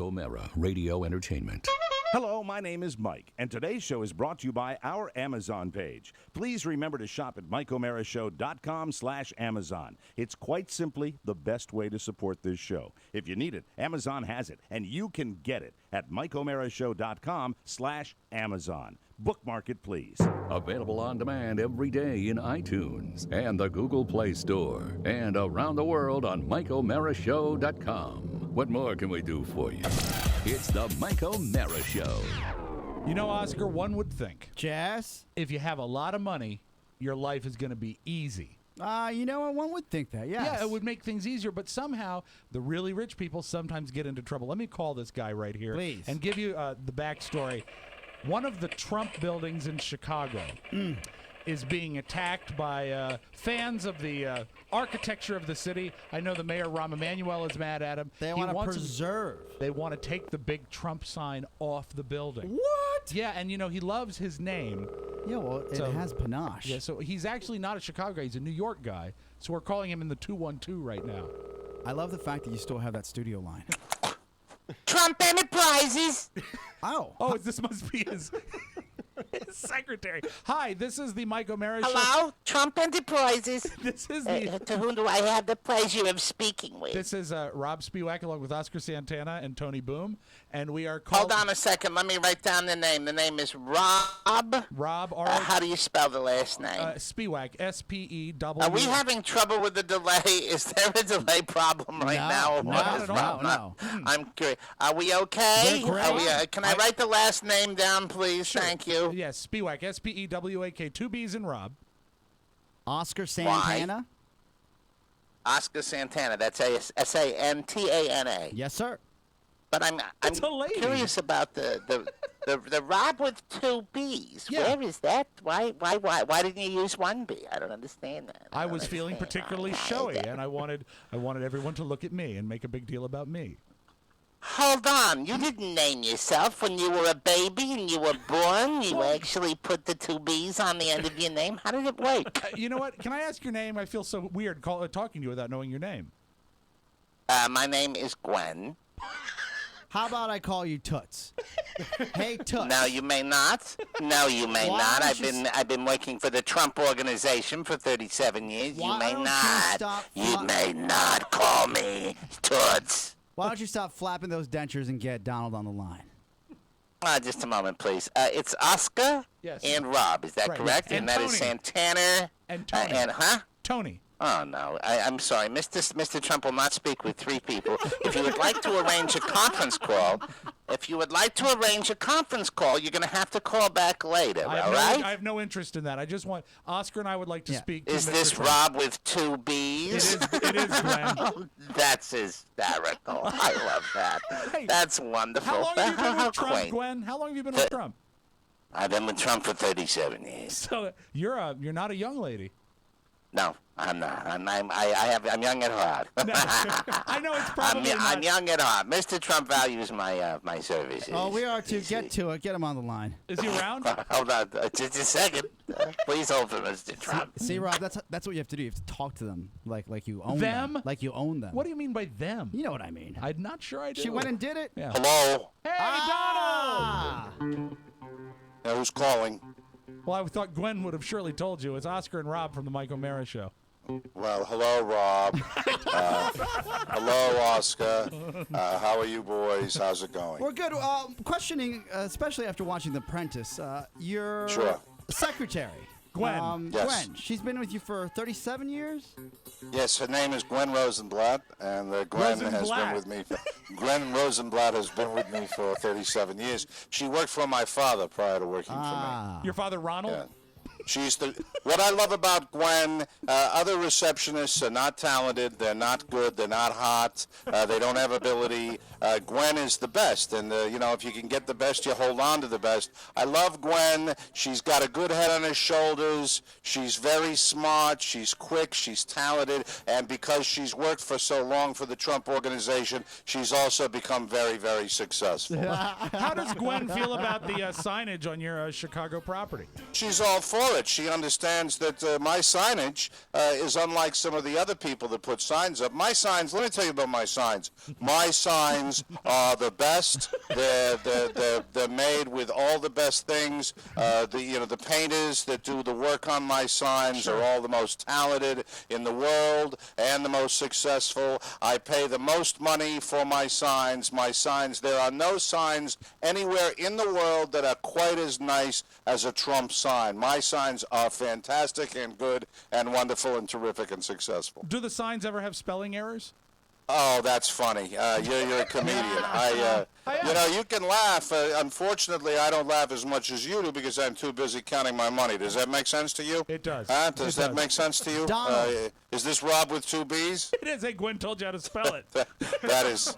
Comera Radio Entertainment. Hello, my name is Mike, and today's show is brought to you by our Amazon page. Please remember to shop at MikeOmeraShow.com/Amazon. It's quite simply the best way to support this show. If you need it, Amazon has it, and you can get it at MikeOmeraShow.com/Amazon. Bookmark it, please. Available on demand every day in iTunes and the Google Play Store, and around the world on MikeOmeraShow.com. What more can we do for you? It's the Mike O'Mara Show. You know, Oscar, one would think Jazz? if you have a lot of money, your life is going to be easy. You know what? One would think that, yes. Yeah, it would make things easier, but somehow the really rich people sometimes get into trouble. Let me call this guy right here. Please. And give you the backstory. One of the Trump buildings in Chicago is being attacked by fans of the architecture of the city. I know the mayor, Rahm Emanuel, is mad at him. They want to preserve. They want to take the big Trump sign off the building. What? Yeah, and you know, he loves his name. Yeah, well, it has panache. Yeah, so he's actually not a Chicago guy. He's a New York guy. So we're calling him in the 212 right now. I love the fact that you still have that studio line. Trump Enterprises. Oh, This must be his secretary. Hi, this is the Mike O'Mara Show. Hello, Trump Enterprises. This is the To whom do I have the pleasure of speaking with? this is Rob Spiewak along with Oscar Santana and Tony Boom, and we are called. Hold on a second. Let me write down the name. The name is Rob. Rob how do you spell the last name? Spiewak, SPEW. Are we having trouble with the delay? Is there a delay problem right now? Or what is wrong? No. I'm curious. Are we okay? We're great. Can I write the last name down, please? Sure. Thank you. Yes, Spiewak, SPEWAK, 2 B's in Rob. Oscar Santana? Oscar Santana. That's Santana. Yes, sir. But I'm a lady. curious about the Rob with 2 B's. Yeah. Where is that? Why didn't you use 1 B? I don't understand that. I was feeling particularly showy, and I wanted everyone to look at me and make a big deal about me. Hold on. You didn't name yourself when you were a baby and you were born. You actually put the 2 B's on the end of your name. How did it work? You know what? Can I ask your name? I feel so weird talking to you without knowing your name. My name is Gwen. How about I call you Toots? Hey, Toots. No, you may not. No, you may Why not. don't I've been working for the Trump organization for 37 years. Why you may don't you not. stop You may not call me Toots. Why don't you stop flapping those dentures and get Donald on the line? Just a moment, please. It's Oscar and Rob. Is that Right. correct? And that Tony. is Santana. And Tony. Tony. Oh, no. I'm sorry. Mr. Trump will not speak with 3 people. If you would like to arrange a conference call, you're going to have to call back later, all right? I have no interest in that. I just want Oscar and I would like to speak to Is Mr. this Trump. Rob with 2 B's? It is, Glenn. That's hysterical. I love that. Hey, That's wonderful. How long have you been How with Trump, quaint. Gwen? How long have you been with Trump? I've been with Trump for 37 years. So you're not a young lady. No, I'm not. I'm young at heart. I know it's probably I'm young at heart. Mr. Trump values my my services. Oh, we are too. Get to it. Get him on the line. Is he around? Hold on, just a second. Please hold for Mr. Trump. See, Rob, that's what you have to do. You have to talk to them like you own Them? Like you own them. What do you mean by them? You know what I mean. I'm not sure I do. She went and did it. Yeah. Hello? Hey, Ah! Donald! Who's calling? Well, I thought Gwen would have surely told you. It's Oscar and Rob from the Mike O'Mara Show. Well, hello, Rob. Hello, Oscar. How are you boys? How's it going? We're good. Questioning, especially after watching The Apprentice, your Sure. secretary, Gwen. Yes. Gwen. She's been with you for 37 years. Yes, her name is Gwen Rosenblatt, and Gwen has Rosenblatt. been with me. Gwen Rosenblatt has been with me for 37 years. She worked for my father prior to working for Your father, Ronald? me. Yeah. What I love about Gwen, other receptionists are not talented, they're not good, they're not hot, they don't have ability. Gwen is the best, and if you can get the best, you hold on to the best. I love Gwen. She's got a good head on her shoulders. She's very smart. She's quick. She's talented, and because she's worked for so long for the Trump organization, she's also become very, very successful. How does Gwen feel about the signage on your Chicago property? She's all for it. She understands that my signage is unlike some of the other people that put signs up. My signs, let me tell you about my signs. My signs signs are the best. They're made with all the best things. The painters that do the work on my signs are all the most talented in the world and the most successful. I pay the most money for my signs. There are no signs anywhere in the world that are quite as nice as a Trump sign. My signs are fantastic and good and wonderful and terrific and successful. Do the signs ever have spelling errors? Oh, that's funny. You're a comedian. You can laugh. Unfortunately, I don't laugh as much as you do because I'm too busy counting my money. Does that make sense to you? It does. Does that make sense to you? Donald. Is this Rob with 2 B's? It is. Hey, Gwen told you how to spell it. That's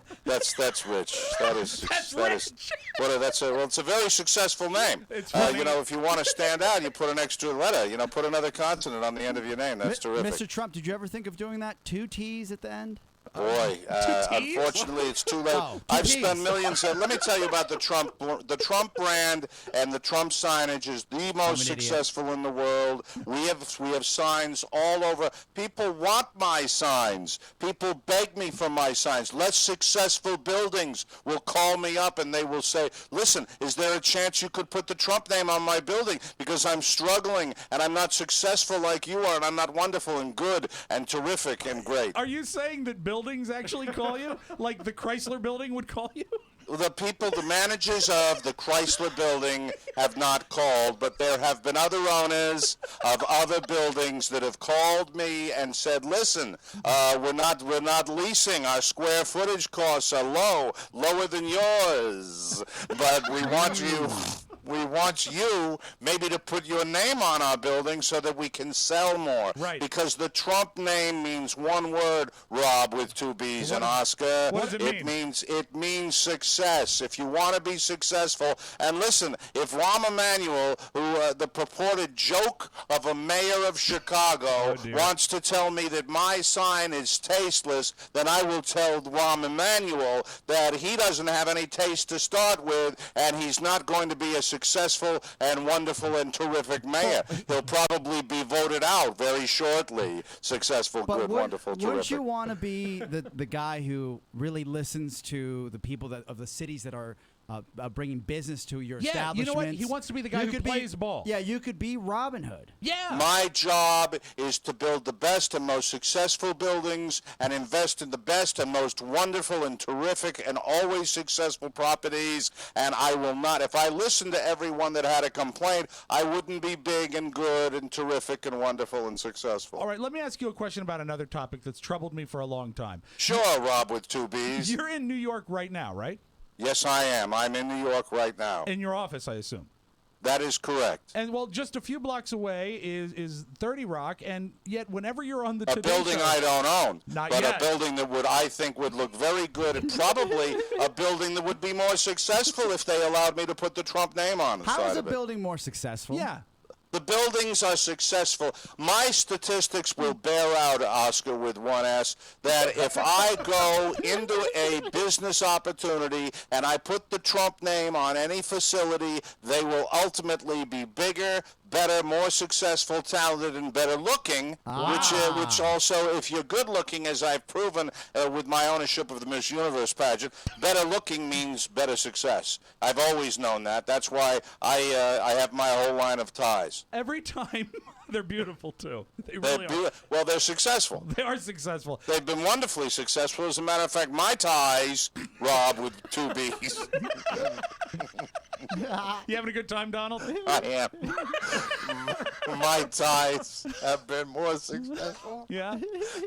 rich. That's rich. It's a very successful name. It's funny. If you want to stand out, you put an extra letter. Put another consonant on the end of your name. That's terrific. Mr. Trump, did you ever think of doing that? 2 T's at the end? Boy, unfortunately, it's too late. Oh, I've 2 spent Ps. millions. Let me tell you about the Trump brand and the Trump signage is the most successful in the world. We have signs all over. People want my signs. People beg me for my signs. Less successful buildings will call me up and they will say, "Listen, is there a chance you could put the Trump name on my building because I'm struggling and I'm not successful like you are and I'm not wonderful and good and terrific and great." Are you saying that buildings actually call you? Like the Chrysler building would call you? The managers of the Chrysler building have not called, but there have been other owners of other buildings that have called me and said, "Listen, we're not leasing. Our square footage costs are lower than yours, but we want you maybe to put your name on our building so that we can sell more." Right. Because the Trump name means one word, Rob, with 2 B's and Oscar. What does it mean? It means success. If you want to be successful, and listen, if Rahm Emanuel, the purported joke of a mayor of Chicago, wants to tell me that my sign is tasteless, then I will tell Rahm Emanuel that he doesn't have any taste to start with, and he's not going to be a successful and wonderful and terrific mayor. He'll probably be voted out very shortly. Successful, good, wonderful, terrific. Wouldn't you want to be the guy who really listens to the people of the cities that are bringing business to your establishments? You know what? He wants to be the guy who plays ball. Yeah, you could be Robin Hood. Yeah. My job is to build the best and most successful buildings and invest in the best and most wonderful and terrific and always successful properties. And I will not, if I listened to everyone that had a complaint, I wouldn't be big and good and terrific and wonderful and successful. All right, let me ask you a question about another topic that's troubled me for a long time. Sure, Rob with 2 B's. You're in New York right now, right? Yes, I am. I'm in New York right now. In your office, I assume. That is correct. And, well, just a few blocks away is 30 Rock, and yet whenever you're on the A Today building Show, I don't own, Not but yet. a building that I think would look very good, and probably a building that would be more successful if they allowed me to put the Trump name on the How side is a of it. building more successful? Yeah. The buildings are successful. My statistics will bear out, Oscar with 1S, that if I go into a business opportunity and I put the Trump name on any facility, they will ultimately be bigger, better, more successful, talented, and better looking, which also, if you're good looking, as I've proven with my ownership of the Miss Universe pageant, better looking means better success. I've always known that. That's why I have my whole line of ties. Every time, they're beautiful, too. They really are. Well, they're successful. They are successful. They've been wonderfully successful. As a matter of fact, my ties, Rob with 2 B's. You having a good time, Donald? I am. My ties have been more successful Yeah.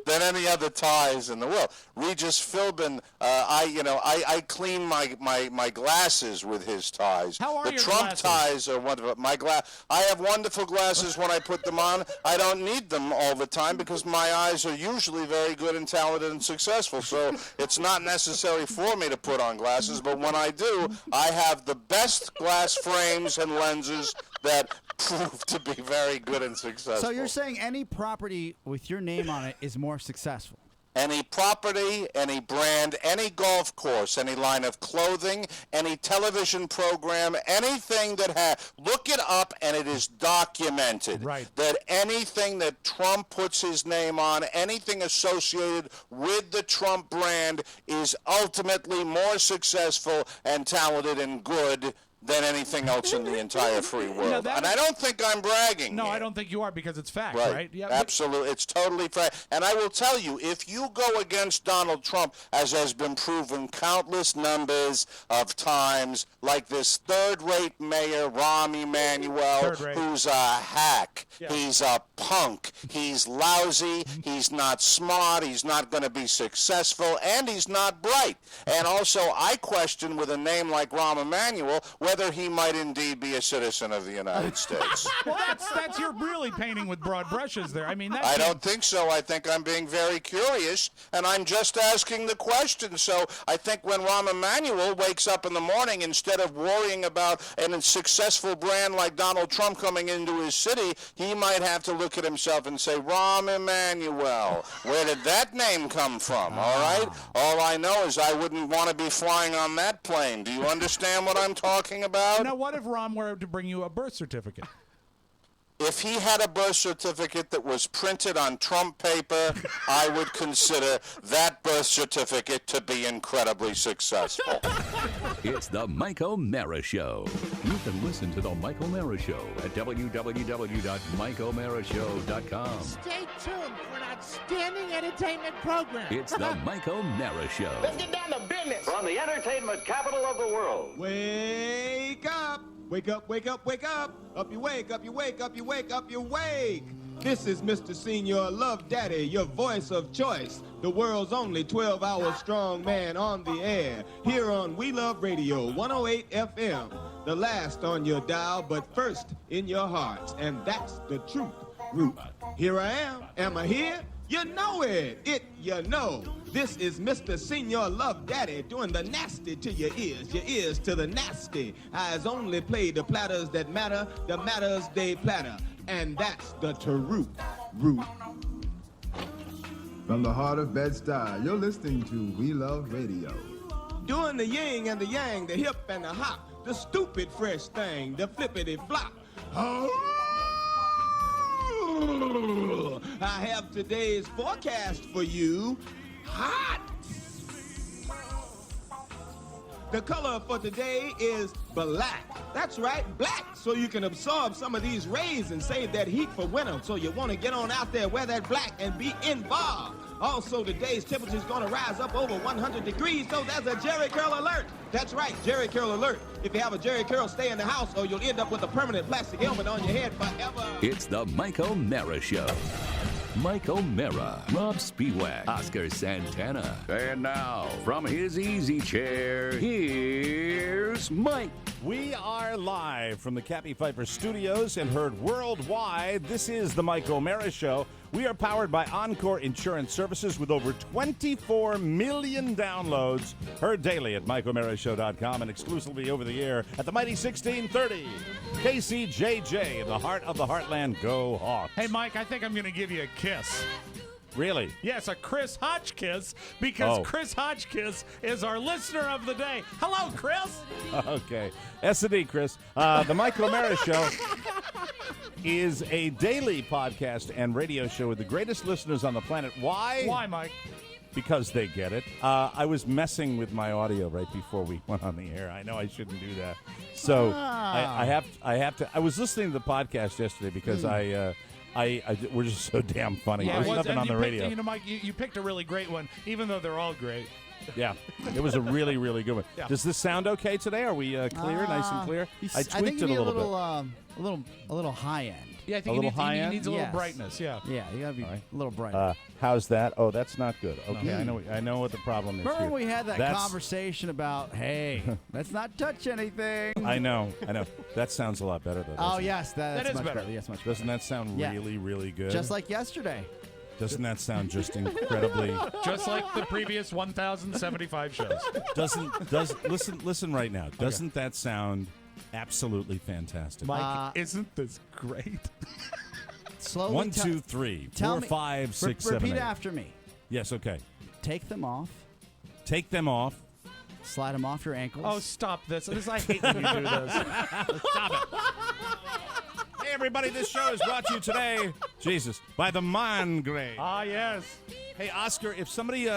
than any other ties in the world. Regis Philbin, I clean my glasses with his ties. How are the your Trump glasses? ties are wonderful. I have wonderful glasses when I put them on. I don't need them all the time because my eyes are usually very good and talented and successful. So it's not necessary for me to put on glasses, but when I do, I have the best glass frames and lenses that prove to be very good and successful. So you're saying any property with your name on it is more successful? Any property, any brand, any golf course, any line of clothing, any television program, anything that look it up and it is documented. Right. That anything that Trump puts his name on, anything associated with the Trump brand is ultimately more successful and talented and good than anything else in the entire free world. And I don't think I'm bragging. No, here. I don't think you are because it's fact, right? Yeah, absolutely. It's totally fact. And I will tell you, if you go against Donald Trump, as has been proven countless numbers of times, like this third-rate mayor, Rahm Emanuel, who's a hack. Yeah. He's a punk. He's lousy. He's not smart. He's not going to be successful. And he's not bright. And also, I question with a name like Rahm Emanuel whether he might indeed be a citizen of the United States. Well, that's you're really painting with broad brushes there. I mean, I don't think so. I think I'm being very curious, and I'm just asking the question. So I think when Rahm Emanuel wakes up in the morning, instead of worrying about a successful brand like Donald Trump coming into his city, he might have to look at himself and say, Rahm Emanuel, where did that name come from? All right? All I know is I wouldn't want to be flying on that plane. Do you understand what I'm talking about? Now, what if Rahm were to bring you a birth certificate? If he had a birth certificate that was printed on Trump paper, I would consider that birth certificate to be incredibly successful. It's the Mike O'Mara Show. You can listen to the Mike O'Mara Show at www.mikeomarashow.com. Stay tuned for an outstanding entertainment program. It's the Mike O'Mara Show. Let's get down to business. From the entertainment capital of the world. Wake up! Wake up, wake up, wake up! Up you wake, up you wake, up you wake, up you wake! This is Mr. Senior Love Daddy, your voice of choice, the world's only 12-hour strong man on the air, here on We Love Radio 108 FM, the last on your dial, but first in your hearts, and that's the truth root. Here I am I here? You know it, you know. This is Mr. Senior Love Daddy doing the nasty to your ears to the nasty. Eyes only play the platters that matter, the matters they platter. And that's the root. From the heart of Bed-Stuy, you're listening to We Love Radio. Doing the yin and the yang, the hip and the hop, the stupid fresh thing, the flippity flop. I have today's forecast for you. Hot. The color for today is black. That's right, black, so you can absorb some of these rays and save that heat for winter. So you want to get on out there, wear that black, and be involved. Also, today's temperature is going to rise up over 100 degrees, so there's a Jerry Curl alert. That's right, Jerry Curl alert. If you have a Jerry Curl, stay in the house, or you'll end up with a permanent plastic helmet on your head forever. It's the Mike O'Mara Show. Mike O'Mara, Rob Spiewak, Oscar Santana. And now, from his easy chair, here's Mike. We are live from the Cappy Pfeiffer Studios and heard worldwide. This is the Mike O'Mara Show. We are powered by Encore Insurance Services with over 24 million downloads. Heard daily at MikeO'MaraShow.com and exclusively over the air at the Mighty 1630. KCJJ in the heart of the heartland. Go Hawks. Hey, Mike, I think I'm going to give you a kiss. Really? Yes, a Chris Hotchkiss, because Chris Hotchkiss is our listener of the day. Hello, Chris. Okay. S&D, Chris. The Mike O'Mara Show is a daily podcast and radio show with the greatest listeners on the planet. Why? Why, Mike? Because they get it. I was messing with my audio right before we went on the air. I know I shouldn't do that. So I have to. I was listening to the podcast yesterday because we're just so damn funny. Yeah, There's nothing on the radio. You know, Mike, you picked a really great one, even though they're all great. Yeah, it was a really, really good one. Yeah. Does this sound okay today? Are we clear, nice and clear? I tweaked it a little bit. A little high end. Yeah, I think A little high he end? needs a little brightness. Yeah. Yeah, you gotta be a little bright. How's that? Oh, that's not good. Okay, I know what the problem is. Remember here. when we had that conversation about, hey, let's not touch anything? I know. That sounds a lot better though. Oh yes, that's is much better. Yes, much better. Doesn't that sound really, really good? Just like yesterday. Doesn't that sound just incredibly? Just like the previous 1,075 shows. Listen right now. Doesn't that sound absolutely fantastic? Mike, isn't this great? Slowly. 1, 2, 3, 4, 5, 6, 7, 8. Repeat after me. Yes, okay. Take them off. Take them off. Slide them off your ankles. Oh, stop this. I hate when you do this. Stop it. Hey, everybody, this show is brought to you today, Jesus, by the Man Grade. Ah, yes. Hey, Oscar, if somebody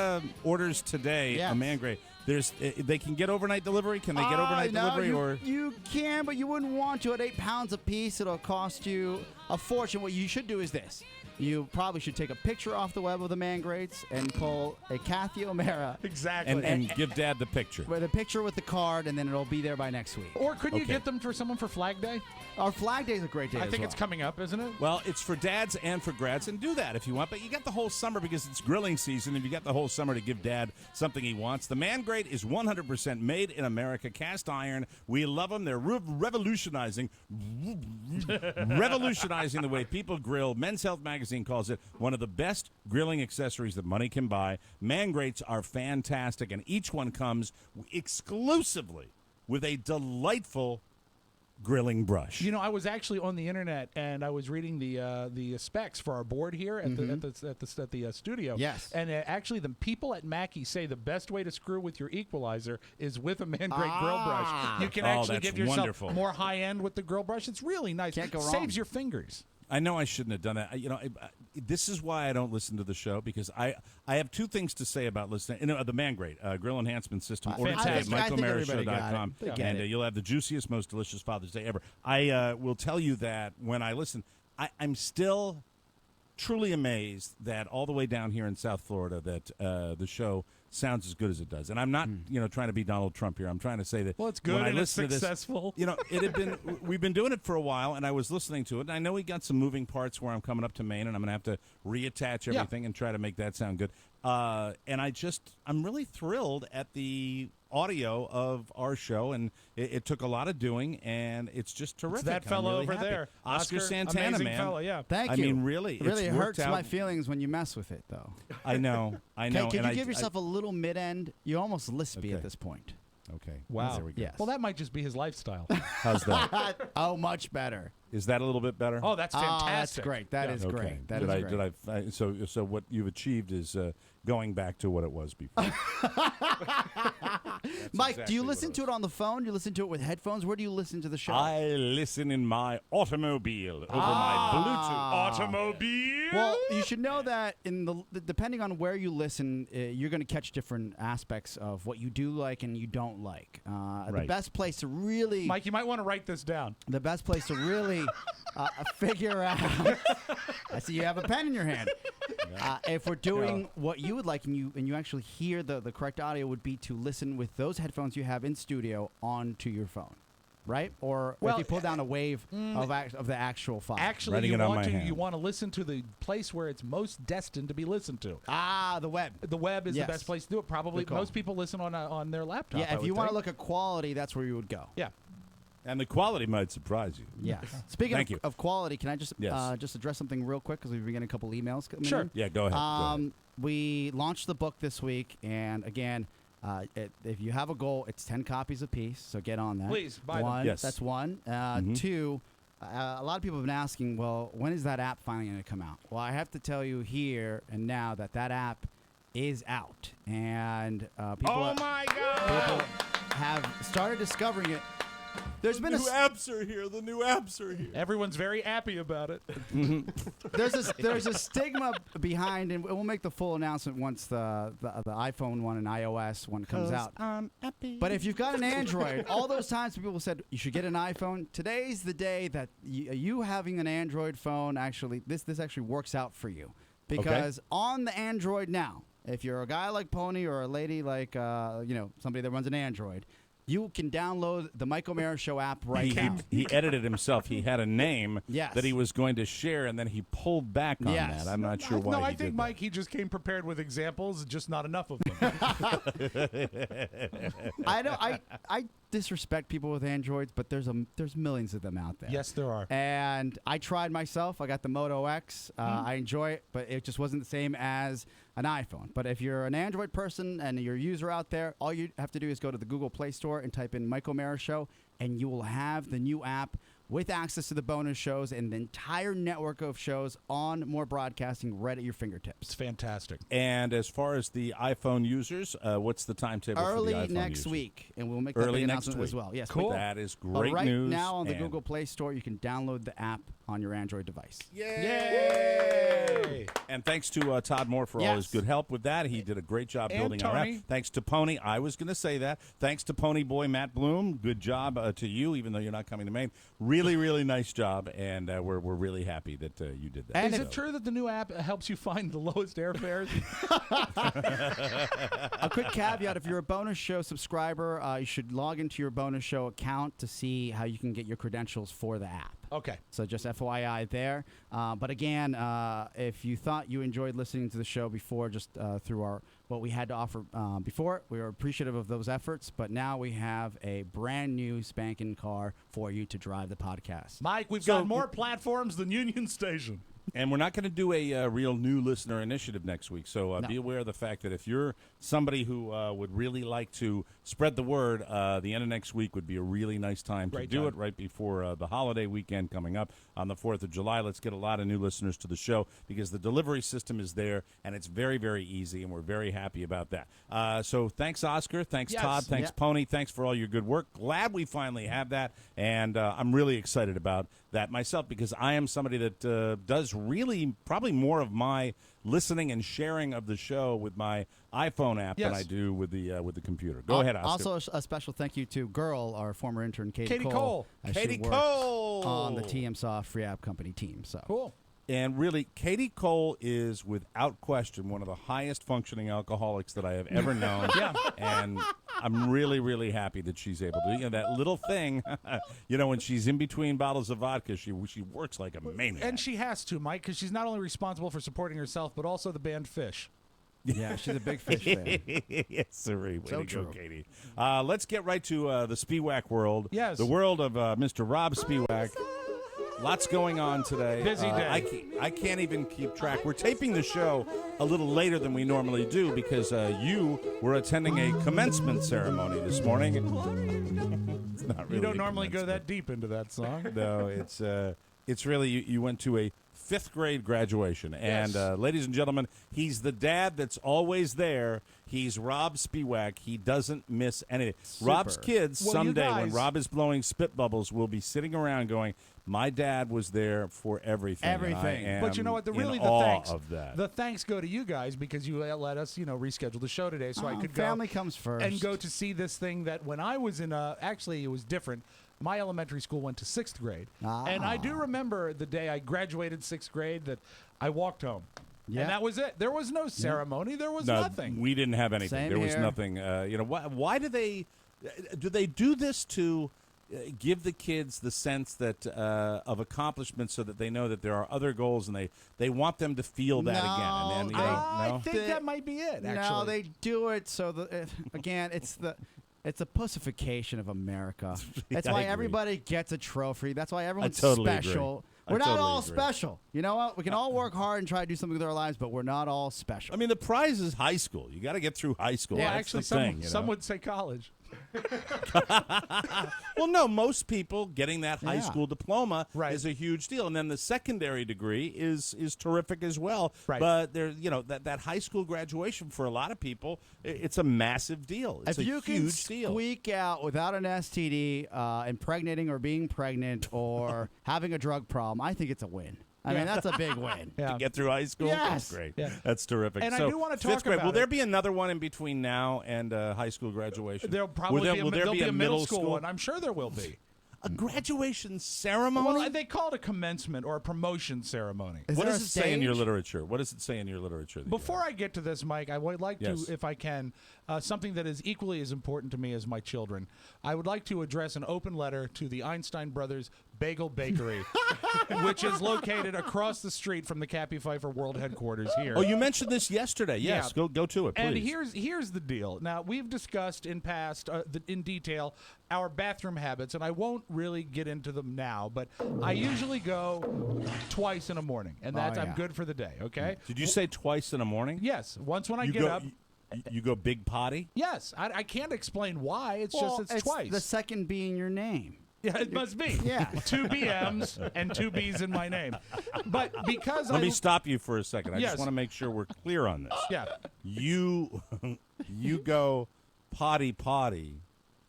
orders today Yes. a Man Grade, they can get overnight delivery? Can they get overnight delivery? Or You can, but you wouldn't want to. At £8 a piece, it'll cost you a fortune. What you should do is this. You probably should take a picture off the web of the Man Grades and call a Kathy O'Mara. Exactly. and give Dad the picture. With a picture with the card, and then it'll be there by next week. Or couldn't you Okay. get them for someone for Flag Day? Our Flag Day is a great day I as think well. it's coming up, isn't it? Well, it's for dads and for grads, and do that if you want. But you got the whole summer because it's grilling season, and you got the whole summer to give Dad something he wants. The Man Grate is 100% made in America, cast iron. We love them. They're revolutionizing the way people grill. Men's Health magazine calls it one of the best grilling accessories that money can buy. Man Grates are fantastic, and each one comes exclusively with a delightful grilling brush. You know, I was actually on the internet and I was reading the specs for our board here at the studio. Yes. And actually, the people at Mackey say the best way to screw with your equalizer is with a Man Grate grill brush. You can actually that's give yourself wonderful. more high end with the grill brush. It's really nice. Can't go wrong. Saves your fingers. I know I shouldn't have done that. This is why I don't listen to the show, because I have two things to say about listening. The Man Grate Grill Enhancement System. Order today at fantastic. I think everybody got michaelmarishow.com, it. They get and it. you'll have the juiciest, most delicious Father's Day ever. I will tell you that when I listen, I'm still truly amazed that all the way down here in South Florida that the show sounds as good as it does. And I'm not, trying to be Donald Trump here. I'm trying to say that Well, it's good when I and it's listen to this, successful. it had been we've been doing it for a while, and I was listening to it. And I know we got some moving parts where I'm coming up to Maine, and I'm going to have to reattach everything and try to make that sound good. And I'm really thrilled at the audio of our show, and it took a lot of doing, and it's just terrific. It's that I'm fellow really over happy. there, Oscar Santana, amazing man. fellow, yeah. Thank I you. mean, really, It really it's worked hurts out. my feelings when you mess with it, though. I know. Can and you give yourself a little mid-end? You're almost lispy at this point. Okay. Wow. There we go. Yes. Well, that might just be his lifestyle. How's that? Oh, much better. Is that a little bit better? Oh, that's That's fantastic. great. That is Okay. great. That did is I? great. Did I? So what you've achieved is going back to what it was before. Mike, do exactly you what listen it to it on the phone? Do you listen to it with headphones? Where do you listen to the show? I listen in my automobile over my Bluetooth. Automobile. Well, you should know that depending on where you listen, you're going to catch different aspects of what you do like and you don't like. The Right. best place to really, Mike, you might want to write this down. the best place to really figure out. I see you have a pen in your hand. If we're doing what you would like and you actually hear the correct audio would be to listen with those headphones you have in studio onto your phone. Right? Or if you pull down a wave of the actual file. Actually, Writing you it on want my to hand. you want to listen to the place where it's most destined to be listened to. The web. The web is Yes. the best place to do it. Probably Good call. most people listen on their laptop. Yeah, if you want to look at quality, that's where you would go. Yeah. And the quality might surprise you. Yes. Speaking Thank you. of quality, can I just Yes. just address something real quick because we've been getting a couple emails coming Sure. in? Yeah, go ahead. Go ahead. We launched the book this week, and again, if you have a goal, it's 10 copies apiece, so get on that. Please, buy them. One, Yes. that's one. Two, a lot of people have been asking, well, when is that app finally going to come out? Well, I have to tell you here and now that app is out, and people my God! have started discovering it. There's been apps are here. The new apps are here. Everyone's very happy about it. there's a stigma behind, and we'll make the full announcement once the iPhone one and iOS one comes out. But if you've got an Android, all those times people said you should get an iPhone. Today's the day that you having an Android phone actually this actually works out for you, because on the Android now, if you're a guy like Pony or a lady like somebody that runs an Android, you can download the Mike O'Mara Show app right now. He edited himself. He had a name Yes. that he was going to share, and then he pulled back on Yes. that. I'm not sure why. No, I he think did Mike, he just came prepared with examples, just not enough of them. I disrespect people with Androids, but there's millions of them out there. Yes, there are. And I tried myself. I got the Moto X. I enjoy it, but it just wasn't the same as an iPhone. But if you're an Android person and you're a user out there, all you have to do is go to the Google Play Store and type in Mike O'Mara Show, and you will have the new app with access to the bonus shows and the entire network of shows on More Broadcasting right at your fingertips. It's fantastic. And as far as the iPhone users, what's the timetable Early for the iPhone next users? week, and we'll make that Early big next announcement week. as well. Yes, Cool. That is But great right news. now on the and- Google Play Store, you can download the app on your Android device. Yay! And thanks to Todd Moore for all his Yes. good help with that. He did a great job And building our app. Tony. Thanks to Pony. I was going to say that. Thanks to Pony Boy Matt Bloom. Good job to you, even though you're not coming to Maine. Really, really nice job, and we're really happy that you did that. And Is it true that the new app helps you find the lowest airfares? A quick caveat, if you're a bonus show subscriber, you should log into your bonus show account to see how you can get your credentials for the app. Okay. So just FYI there. But again, if you thought you enjoyed listening to the show before, just through our what we had to offer before, we were appreciative of those efforts. But now we have a brand new spanking car for you to drive the podcast. Mike, we've So- got more platforms than Union Station. And we're not going to do a real new listener initiative next week. So No. be aware of the fact that if you're somebody who would really like to spread the word, the end of next week would be a really nice time to Great do time. it right before the holiday weekend coming up on the 4th of July. Let's get a lot of new listeners to the show because the delivery system is there and it's very, very easy, and we're very happy about that. So thanks, Oscar. Thanks, Yes. Todd. Thanks, Yeah. Pony. Thanks for all your good work. Glad we finally have that, and I'm really excited about that myself because I am somebody that does really probably more of my listening and sharing of the show with my iPhone app than Yes. I do with the computer. Go ahead, Oscar. Also, a special thank you to Girl, our former intern, Katie Katie Cole. as she Katie worked Cole on the TMSoft free app company team. So Cool. And really, Katie Cole is, without question, one of the highest functioning alcoholics that I have ever known. Yeah. And I'm really, really happy that she's able to. That little thing, when she's in between bottles of vodka, she works like a maniac. And she has to, Mike, because she's not only responsible for supporting herself, but also the band Fish. yeah, she's a big Fish fan. Yes, sirree. Way So to go, true. Katie. Let's get right to the Spiewak world. Yes. The world of Mr. Rob Spiewak. Lots going on today. Busy day. I can't even keep track. We're taping the show a little later than we normally do because you were attending a commencement ceremony this morning. It's not really You don't a normally go commencement. that deep into that song. No, it's really you went to a 5th grade graduation, and Yes. ladies and gentlemen, he's the dad that's always there. He's Rob Spiewak. He doesn't miss anything. Rob's kids Well, you someday, when guys- Rob is blowing spit bubbles, will be sitting around going, "My dad was there for everything." and I Everything. am But you know what? in The awe thanks of that. The thanks go to you guys because you let us, reschedule the show today so I could family go comes first. and go to see this thing that when I was in actually it was different. My elementary school went to 6th grade, and I do remember the day I graduated 6th grade that I walked home. Yeah. And that was it. There was no ceremony. There was No, nothing. we didn't have anything. Same There was here. nothing. Why do they do this to give the kids the sense that of accomplishment so that they know that there are other goals and they want them to feel that again? And then, I no? think that might be it. Actually, No, they do it so again, it's a pussification of America. That's I why agree. everybody gets a trophy. That's why everyone's totally agree. special. I We're not totally all agree. special. You know what? We can all work hard and try to do something with our lives, but we're not all special. I mean, the prize is high school. You got to get through high school. yeah, That's actually, the thing. some would say college. Well, no, most people getting that high Yeah. school diploma Right. is a huge deal, and then the secondary degree is terrific as well. Right. But there, that high school graduation for a lot of people, it's a massive deal. It's if a you can huge deal. squeak out without an STD, impregnating or being pregnant or having a drug problem, I think it's a win. I mean, that's a big win. Yeah. To get through high school, Yes. That's great. Yeah. That's terrific. And I so, do wanna 5th talk grade. about Will there it. be another one in between now and high school graduation? There'll probably will there be a middle school one. I'm sure there will be. A graduation ceremony? Well, they call it a commencement or a promotion ceremony. Is What there does a it say in your stage? literature? What does it say in your literature? that you Before I get to this, Mike, I would like Yes. to, if I can, something that is equally as important to me as my children. I would like to address an open letter to the Einstein Brothers Bagel Bakery, which is located across the street from the Cappy Pfeiffer World Headquarters here. Oh, you mentioned this yesterday. Yes, Yeah. go to it, please. And here's the deal. Now, we've discussed in past, in detail, our bathroom habits, and I won't really get into them now, but I usually go twice in a morning, and that's I'm yeah. good for the day, okay? Did you say twice in the morning? Yes, once when I You get go, up. You go big potty? Yes, I can't explain why. It's Well, just it's twice. The second being your name. Yeah, it must be. Yeah. 2 BMs and 2 B's in my name. But because Let me stop you for a second. I Yes. just want to make sure we're clear on this. Yeah. You go potty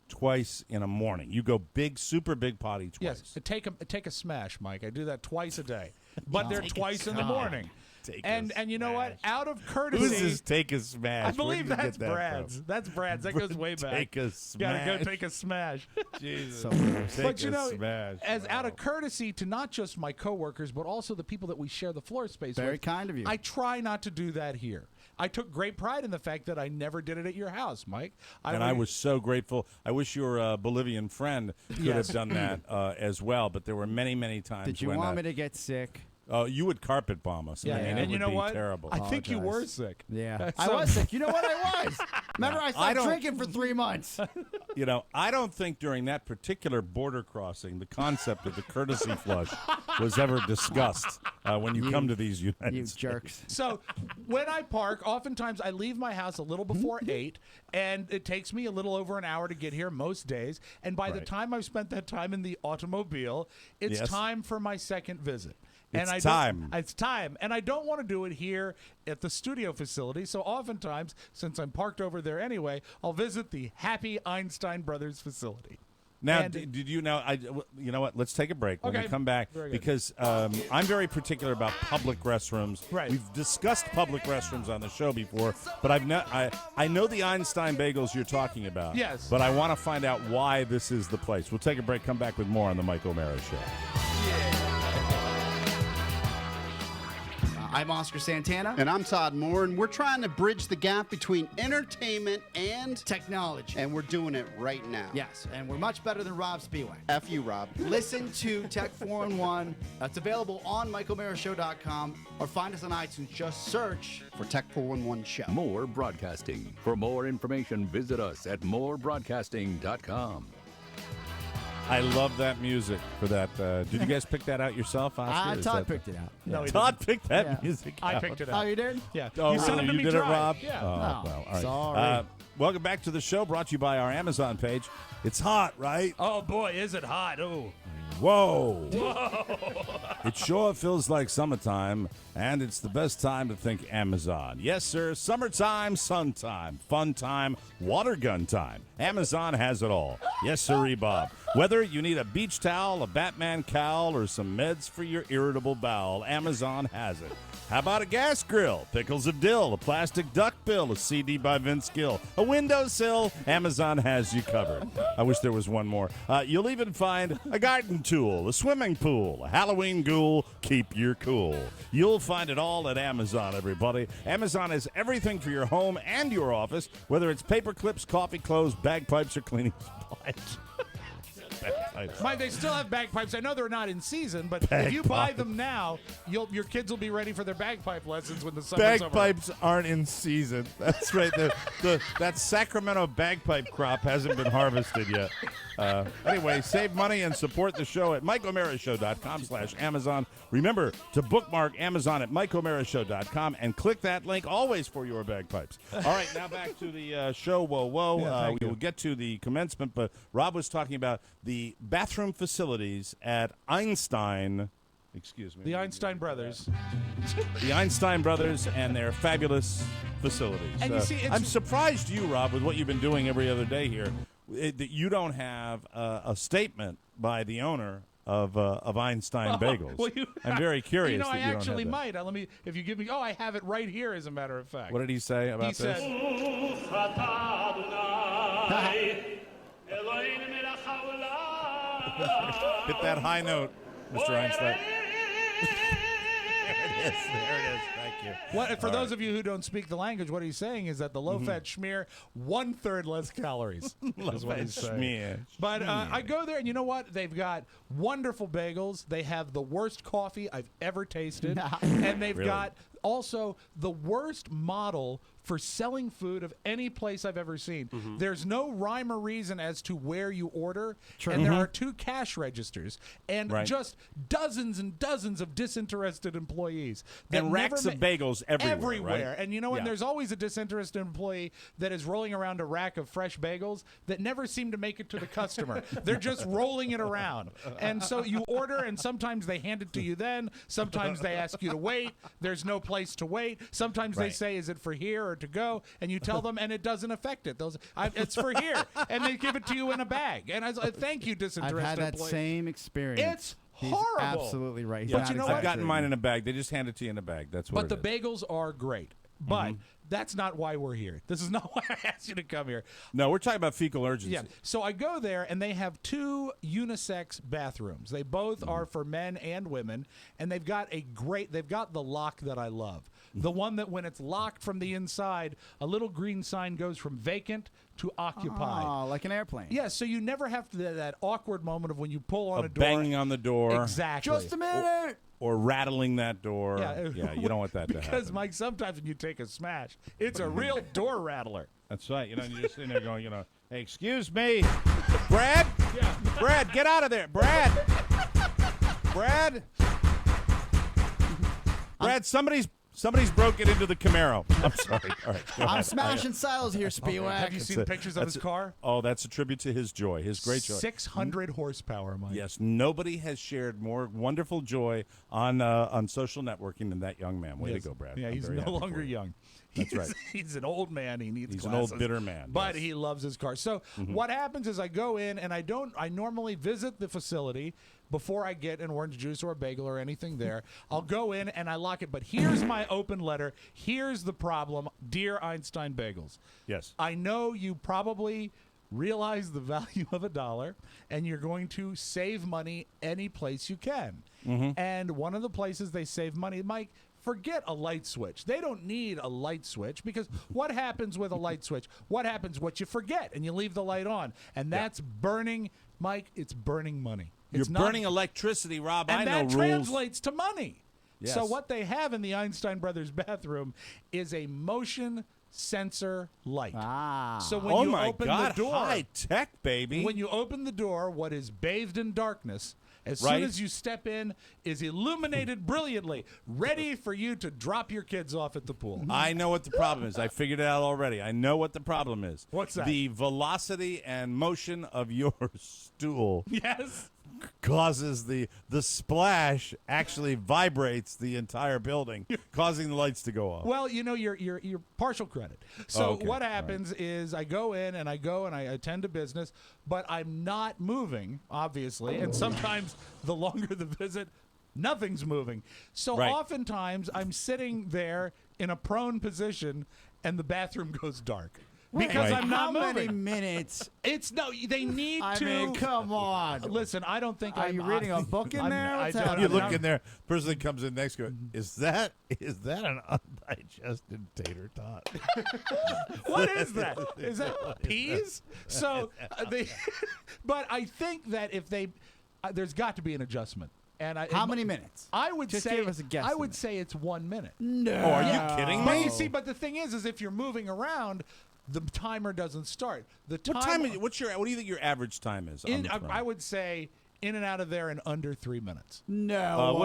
twice in a morning. You go super big potty twice. Yes. Take a smash, Mike. I do that twice a day. But they're twice in the morning. And you know what? Out of courtesy, Who's this take a smash? I believe Where did you that's get that Brad's. from? That's Brad's. That goes way back. Take a smash. Gotta go take a smash. Jesus. So But you know, smash. as out of courtesy to not just my coworkers, but also the people that we share the floor space with. Very kind of you. I try not to do that here. I took great pride in the fact that I never did it at your house, Mike. I was so grateful. I wish your Bolivian friend could Yes. have done that as well, but there were many times Did you when want me to get sick? you would carpet bomb us. Yeah, I mean, and it you would know be what? terrible. I think you were Apologize. sick. Yeah. I So- was sick. You know what? I was. Remember, I stopped don't- drinking for 3 months. You know, I don't think during that particular border crossing, the concept of the courtesy flush was ever discussed when you come to these United You States. jerks. So when I park, oftentimes I leave my house a little before 8, and it takes me a little over an hour to get here most days. And by the Right. time I've spent that time in the automobile, it's Yes. time for my second visit. It's I time. It's time. And I don't want to do it here at the studio facility. So oftentimes, since I'm parked over there anyway, I'll visit the Happy Einstein Brothers facility. Now, And- did you know? You know what? Let's take a break. When Okay. we come back, Very good. because I'm very particular about public restrooms. Right. We've discussed public restrooms on the show before, but I know the Einstein bagels you're talking about. Yes. But I want to find out why this is the place. We'll take a break. Come back with more on the Mike O'Mara Show. I'm Oscar Santana. And I'm Todd Moore, and we're trying to bridge the gap between entertainment and Technology. and we're doing it right now. Yes, and we're much better than Rob Spiewak. F you, Rob. Listen to Tech 4-in-1. It's available on MikeOMaraShow.com or find us on iTunes. Just search. For Tech 411 Show. More Broadcasting. For more information, visit us at morebroadcasting.com. I love that music for that. Did you guys pick that out yourself, Oscar? Is Todd that- picked it out. No, he Todd picked that Yeah. music I out. picked it Oh, out. you did? Yeah. Oh, you sent really? them to You me did it, dry. Rob? Yeah. Oh, Oh, well, all right. sorry. Welcome back to the show, brought to you by our Amazon page. It's hot, right? Oh, boy, is it hot. Oh. Whoa. It sure feels like summertime, and it's the best time to think Amazon. Yes, sir. Summertime, sun time, fun time, water gun time. Amazon has it all. Yes, sirree, Bob. Whether you need a beach towel, a Batman cowl, or some meds for your irritable bowel, Amazon has it. How about a gas grill, pickles of dill, a plastic duck bill, a CD by Vince Gill, a windowsill? Amazon has you covered. I wish there was one more. You'll even find a garden tool, a swimming pool, a Halloween ghoul. Keep your cool. You'll find it all at Amazon, everybody. Amazon has everything for your home and your office, whether it's paper clips, coffee clothes, bagpipes, or cleaning supplies. Bagpipes. Mike, they still have bagpipes. I know they're not in season, but if you buy them now, your kids will be ready for their bagpipe lessons when the summer's over. Bagpipes aren't in season. That's right. That Sacramento bagpipe crop hasn't been harvested yet. Anyway, save money and support the show at MikeOMaraShow.com/Amazon. Remember to bookmark Amazon at MikeOMaraShow.com and click that link always for your bagpipes. All right, now back to the show. Whoa. We will get to the commencement, but Rob was talking about the bathroom facilities at Einstein. Excuse me. The Einstein brothers. The Einstein brothers and their fabulous facilities. And you see, it's- I'm surprised you, Rob, with what you've been doing every other day here, that you don't have a statement by the owner of Einstein Bagels. Well, I'm very curious. You know, that I you don't actually have that. might. Let me. If you give me. Oh, I have it right here. As a matter of fact. What did he say about He this? said, Hit that high note, Mr. Einstein. There it is. Thank you. What, for those of you who don't speak the language, what he's saying is that the low-fat schmear, 1/3 less calories. is what he's saying. Schmear. But I go there, and you know what? They've got wonderful bagels. They have the worst coffee I've ever tasted, and they've Really? got also the worst model for selling food of any place I've ever seen. There's no rhyme or reason as to where you order, and there are 2 cash registers, and just dozens and dozens of disinterested employees. And racks of bagels everywhere. Right? And you know what? There's always a disinterested employee that is rolling around a rack of fresh bagels that never seem to make it to the customer. They're just rolling it around. And so you order, and sometimes they hand it to you then. Sometimes they ask you to wait. There's no place to wait. Sometimes they say, is it for here or to go? And you tell them, and it doesn't affect it. It's for here. And they give it to you in a bag. And I was like, thank you, disinterested I've had that employee. same experience. It's He's horrible. absolutely right. But you know what? I've gotten mine in a bag. They just hand it to you in a bag. That's what But the bagels are great. But that's not why we're here. This is not why I asked you to come here. No, we're talking about fecal urgency. Yeah. So I go there, and they have 2 unisex bathrooms. They both are for men and women, and they've got the lock that I love. The one that when it's locked from the inside, a little green sign goes from vacant to occupied. Oh, like an airplane. Yeah, so you never have to that awkward moment of when you pull on a door. Banging on the door. Exactly. Just a minute. Or rattling that door. Yeah, you don't want that to happen. Because, Mike, sometimes when you take a smash, it's a real door rattler. That's right. You know, you're just sitting there going, hey, excuse me, Brad? Yeah. Brad, get out of there. Brad, somebody's broken into the Camaro. I'm sorry. All right, go I'm ahead. smashing silos here, Spiewak. Have you seen pictures of his car? Oh, that's a tribute to his joy, his great joy. 600 horsepower, Mike. Yes, nobody has shared more wonderful joy on social networking than that young man. Way to go, Brad. Yeah, I'm he's very no happy longer for you. young. That's right. He's an old man. He needs He's glasses. an old bitter man. But yes. he loves his car. So what happens is I go in, and I normally visit the facility before I get an orange juice or a bagel or anything there. I'll go in and I lock it. But here's my open letter. Here's the problem. Dear Einstein Bagels. Yes. I know you probably realize the value of $1, and you're going to save money any place you can. And one of the places they save money, Mike, forget a light switch. They don't need a light switch, because what happens with a light switch? What happens? What you forget, and you leave the light on. And that's burning, Mike, it's burning money. You're burning electricity, Rob. And I know that rules. translates to money. Yes. So what they have in the Einstein Brothers bathroom is a motion sensor light. So when you open the door, high tech, baby. when you open the door, what is bathed in darkness, as soon as you step in, is illuminated brilliantly, ready for you to drop your kids off at the pool. I know what the problem is. I figured it out already. I know what the problem is. What's that? The velocity and motion of your stool Yes. causes the splash actually vibrates the entire building, causing the lights to go off. Well, you know, you're partial credit. So Okay. what happens is I go in and I attend to business, but I'm not moving, obviously. And sometimes the longer the visit, nothing's moving. So oftentimes I'm sitting there in a prone position, and the bathroom goes dark. Because I'm not How moving. many minutes? It's they need I to. mean, come on. Listen, I don't think Are I'm you reading a book in there? What's happening? You look in there, person that comes in next, go, is that an undigested tater tot? What is that? Is that peas? So, but I think that if there's got to be an adjustment. And How many minutes? I would Just say give us a guess. I would say it's 1 minute. No. Oh, are you kidding But me? you see, but the thing is if you're moving around, the timer doesn't start. What time? What do you think your average time is? on the throne? I would say in and out of there in under 3 minutes. No.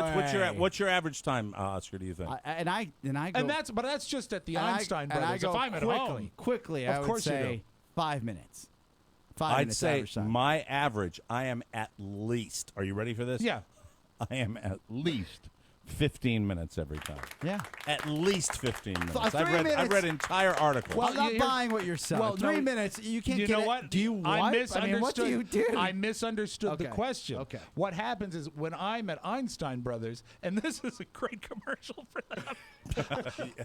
What's your average time, Oscar? Do you think? And I go. And that's just at the and Einstein and Brothers. I go If I'm at home, quickly, Of I would course you say do. 5 minutes. 5 I'd minutes say average time. my average. I am at least. Are you ready for this? yeah. I am at least 15 minutes every time. Yeah. At least 15 minutes. 3 I've minutes. read entire articles. Well, I'm not here's- buying what you're selling. well, 3 no, minutes. You can't You get know it. what? Do you wipe? I misunderstood. I mean, what do you do? I misunderstood the Okay. question. Okay. What happens is when I'm at Einstein Brothers, and this is a great commercial for them,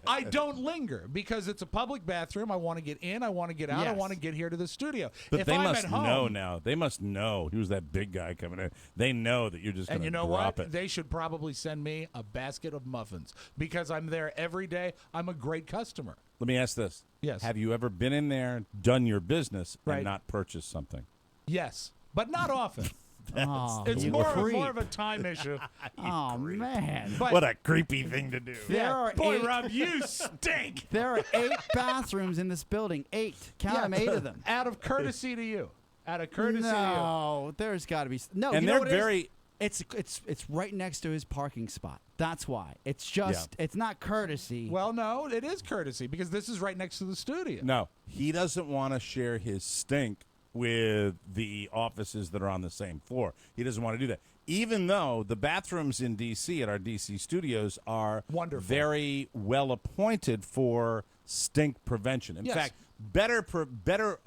I don't linger because it's a public bathroom. I want to get in. I want to get out. I Yes. want to get here to the studio. But if they I'm must at home, know now. They must know. Who's that big guy coming in? They know that you're just going And to you know drop what? it. They should probably send me a basket of muffins because I'm there every day. I'm a great customer. Let me ask this. Yes. Have you ever been in there, done your business, Right. and not purchased something? Yes, but not often. It's you more of a creep. time issue. Oh man! But What a creepy thing to do. There yeah, are boy, 8 Rob, you stink. There are 8 bathrooms in this building. 8. Count them. 8 of them. Out of courtesy to you. Out of courtesy to No, there's got to be no. And you know they're what it is? very. It's right next to his parking spot. That's why. It's just it's not courtesy. you. Well, no, it is courtesy because this is right next to the studio. No, he doesn't want to share his stink with the offices that are on the same floor. He doesn't want to do that. Even though the bathrooms in D.C. at our D.C. studios are Wonderful. very well appointed for stink prevention. In Yes. fact, better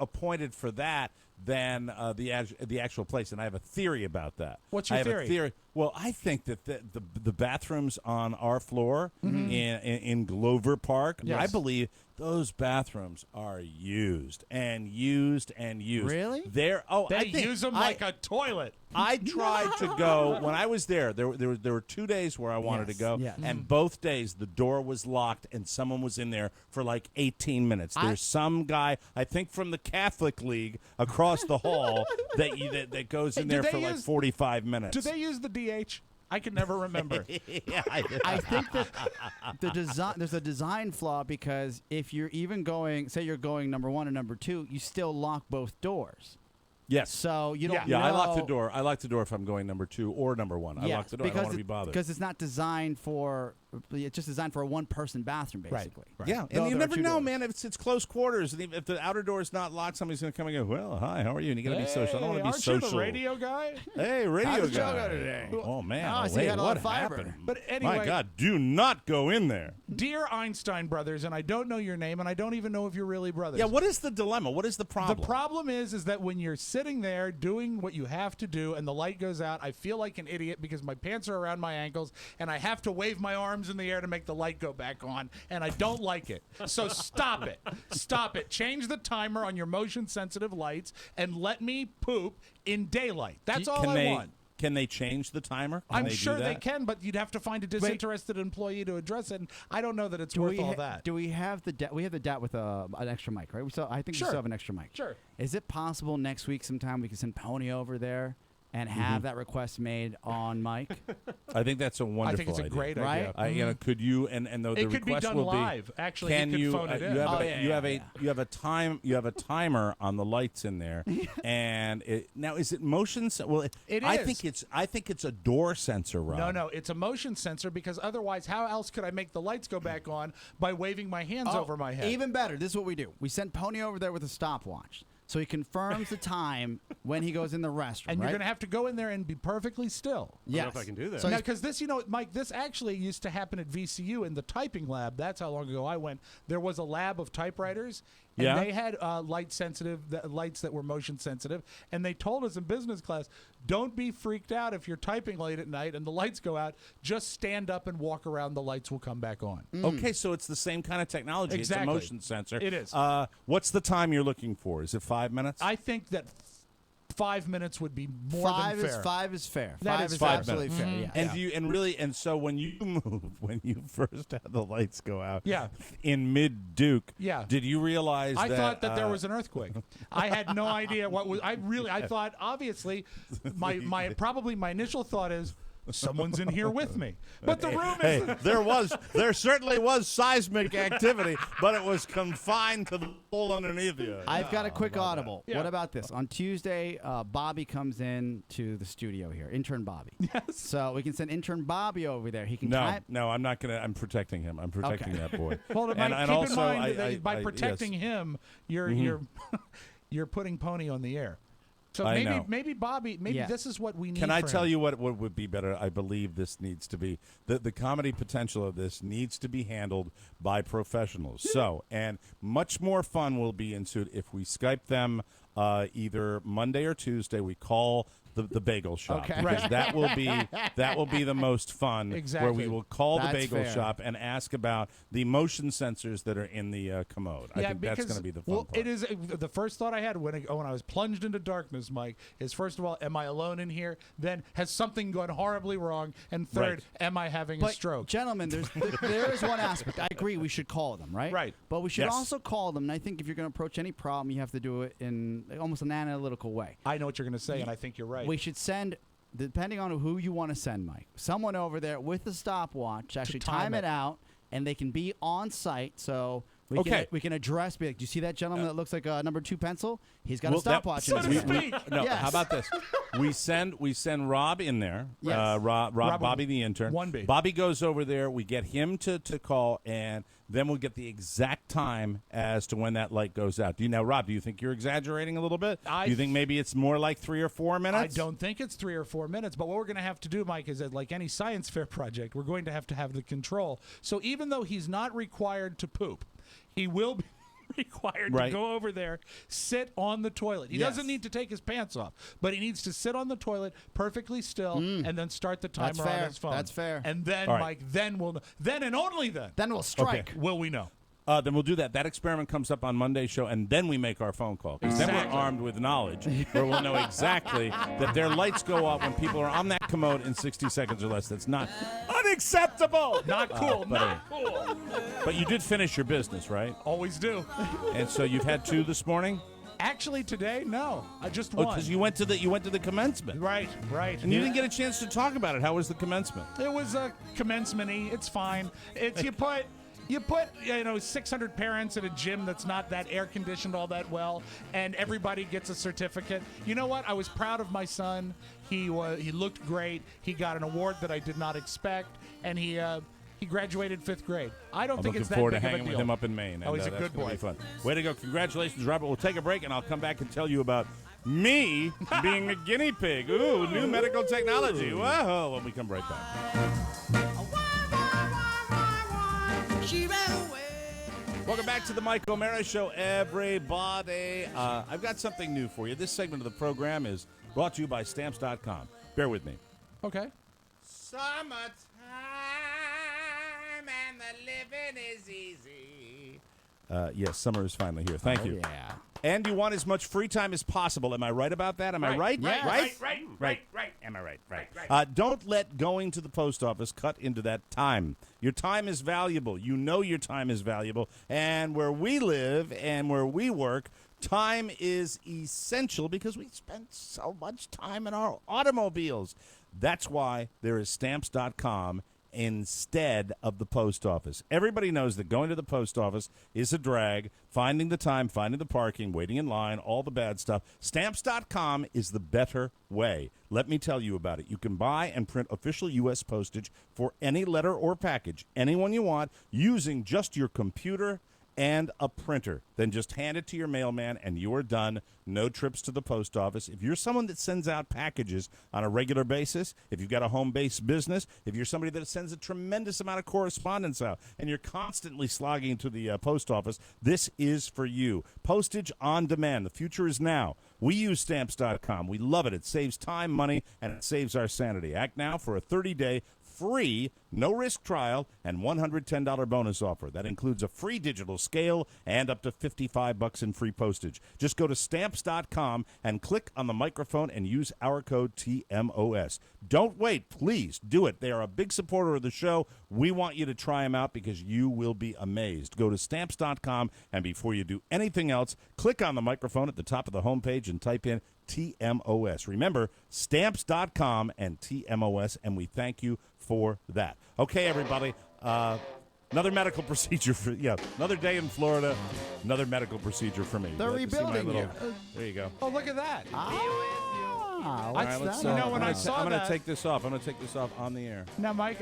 appointed for that than the actual place. And I have a theory about that. What's your I have theory? A theory. Well, I think that the bathrooms on our floor in Glover Park, Yes. I believe those bathrooms are used and used and used. Really? They're They I think use them like a toilet. I tried to go when I was there. There were 2 days where I wanted to go, yes. and both days the door was locked and someone was in there for like 18 minutes. There's some guy, I think from the Catholic League across the hall that goes in Hey, there do for they like use- 45 minutes. Do they use the DH? I can never remember. Yeah, I think that there's a design flaw because if you're even going, say you're going number 1 and number 2, you still lock both doors. yes. So you don't. Yeah, I know- lock the door. I lock the door if I'm going number 2 or number 1. I Yes, lock the door. I don't want to be bothered. because it's not designed for. It's just designed for a one-person bathroom, basically. Yeah, No, and you there are never 2 know, doors. man. If it's close quarters, and if the outer door is not locked, somebody's going to come and go, well, hi, how are you? And you got to be social. I don't want to be aren't social. you the radio guy? Hey, radio How'd the show guy. go today? Oh, man. Oh, I see wait, you had a lot what of fiber. happened? But anyway, My God, do not go in there. Dear Einstein brothers, and I don't know your name, and I don't even know if you're really brothers. Yeah, what is the dilemma? What is the problem? The problem is that when you're sitting there doing what you have to do and the light goes out, I feel like an idiot because my pants are around my ankles and I have to wave my arms in the air to make the light go back on, and I don't like it. So stop it. Stop it. Change the timer on your motion-sensitive lights and let me poop in daylight. That's all I want. Can they change the timer? Can I'm they do sure they that? can, but you'd have to find a disinterested employee to address it, and I don't know that it's worth all that. Do we have we have the DAT with an extra mic, right? I think we Sure. still have an extra mic. Sure. Is it possible next week sometime we can send Pony over there and have that request made on mic? I think that's a wonderful I think it's a idea. great Right? idea. Could you and the It could be request done will live. be Actually, can you could you phone it in. you have Oh, a, yeah, you have yeah, a you have a timer on the lights in there and now is it motion well It I is. think it's a door sensor, Rob. No, it's a motion sensor because otherwise, how else could I make the lights go back on by waving my hands over my head? Even better. This is what we do. We send Pony over there with a stopwatch. So he confirms the time when he goes in the restroom, and you're right? going to have to go in there and be perfectly still. Yes. I don't know if I can do that. So Because this, Mike, this actually used to happen at VCU in the typing lab. That's how long ago I went. There was a lab of typewriters, and Yeah. they had lights that were motion sensitive. And they told us in business class, don't be freaked out if you're typing late at night and the lights go out. Just stand up and walk around. The lights will come back on. Okay, so it's the same kind of technology. Exactly. It's a motion sensor. It is. What's the time you're looking for? Is it 5 minutes? I think that 5 minutes would be more five than is fair. 5 is fair. That 5 is is fair. absolutely fair. Yeah. And do you and so when you moved, when you first had the lights go out, Yeah. in mid Duke, Yeah. did you realize I that thought that there was an earthquake. I had no idea what was. I thought obviously, my initial thought is someone's in here with me, but the room is. Hey, there certainly was seismic activity, but it was confined to the hole underneath you. I've got a quick audible. Yeah. What about this? On Tuesday, Bobby comes in to the studio here. Intern Bobby. Yes. So we can send intern Bobby over there. He can No, type. no, I'm not gonna. I'm protecting him. I'm protecting Okay. that boy. Well, Mike, keep also, in mind that by yes. protecting him, you're putting Pony on the air. So I know. maybe Bobby, Yeah. this is what we need. Can I for tell him. you what would be better? I believe this needs to be the comedy potential of this needs to be handled by professionals. So, and much more fun will be ensued if we Skype them either Monday or Tuesday. We call the bagel shop Okay. because Right. that will be the most fun. Exactly. Where we will call That's the bagel fair. shop and ask about the motion sensors that are in the commode. I think that's going to be the fun part. It is the first thought I had when I was plunged into darkness, Mike, is first of all, am I alone in here? Then has something gone horribly wrong? And third, am I having a But stroke? gentlemen, there is one aspect. I agree. We should call them, right? Right. But we should Yes. also call them. And I think if you're going to approach any problem, you have to do it in almost an analytical way. I know what you're going to say, and I think you're right. we should send, depending on who you want to send, Mike, someone over there with a stopwatch to actually time it out, and they can be on site. So we can address. Be like, do you see that gentleman that looks like a number 2 pencil? He's got a stopwatch in his hand. No, how about this? We send Rob in there. Yes. Rob Bobby the intern. 1B. Bobby goes over there. We get him to call, and then we'll get the exact time as to when that light goes out. Rob, do you think you're exaggerating a little bit? Do you think maybe it's more like 3 or 4 minutes? I don't think it's 3 or 4 minutes, but what we're going to have to do, Mike, is that like any science fair project, we're going to have the control. So even though he's not required to poop, he will be required to go over there, sit on the toilet. He doesn't need to take his pants off, but he needs to sit on the toilet perfectly still and then start the timer on his phone. That's fair. And then, Mike, then we'll know. Then and only then. Then we'll strike. Will we know? Then we'll do that. That experiment comes up on Monday's show, and then we make our phone call. Because then we're armed with knowledge, where we'll know exactly that their lights go off when people are on that commode in 60 seconds or less. That's not unacceptable. Not cool. Not cool. But you did finish your business, right? Always do. And so you've had 2 this morning? Actually, today, no. I just one. Because you went to the commencement. Right. And you didn't get a chance to talk about it. How was the commencement? It was a commencement-y. It's fine. It's You put 600 parents at a gym that's not that air conditioned all that well, and everybody gets a certificate. You know what? I was proud of my son. He looked great. He got an award that I did not expect, and he graduated 5th grade. I don't think it's that big of a deal. I'm looking forward to hanging with him up in Maine. Oh, he's a good boy. Be fun. Way to go! Congratulations, Robert. We'll take a break, and I'll come back and tell you about me being a guinea pig. Ooh, new medical technology. Whoa! When we come right back. Welcome back to the Mike O'Mara Show, everybody. I've got something new for you. This segment of the program is brought to you by Stamps.com. Bear with me. Okay. Summertime and the living is easy. Yes, summer is finally here. Thank you. Yeah. And you want as much free time as possible. Am I right about that? Am I right? Right. Am I right? Right. Don't let going to the post office cut into that time. Your time is valuable. You know your time is valuable. And where we live and where we work, time is essential because we spend so much time in our automobiles. That's why there is Stamps.com instead of the post office. Everybody knows that going to the post office is a drag. Finding the time, finding the parking, waiting in line, all the bad stuff. Stamps.com is the better way. Let me tell you about it. You can buy and print official U.S. postage for any letter or package, anyone you want, using just your computer and a printer. Then just hand it to your mailman and you are done. No trips to the post office. If you're someone that sends out packages on a regular basis, if you've got a home-based business, if you're somebody that sends a tremendous amount of correspondence out and you're constantly slogging to the post office, this is for you. Postage on demand. The future is now. We use Stamps.com. We love it. It saves time, money, and it saves our sanity. Act now for a 30-day free, no-risk trial and $110 bonus offer. That includes a free digital scale and up to $55 in free postage. Just go to Stamps.com and click on the microphone and use our code TMOS. Don't wait. Please do it. They are a big supporter of the show. We want you to try them out because you will be amazed. Go to Stamps.com, and before you do anything else, click on the microphone at the top of the homepage and type in TMOS. Remember, Stamps.com and TMOS, and we thank you for that. Okay, everybody. Another medical procedure for another day in Florida. Another medical procedure for me. They're rebuilding you. There you go. Oh, look at that. All right, let's, when I saw I'm that, going to take this off. I'm going to take this off on the air. Now, Mike,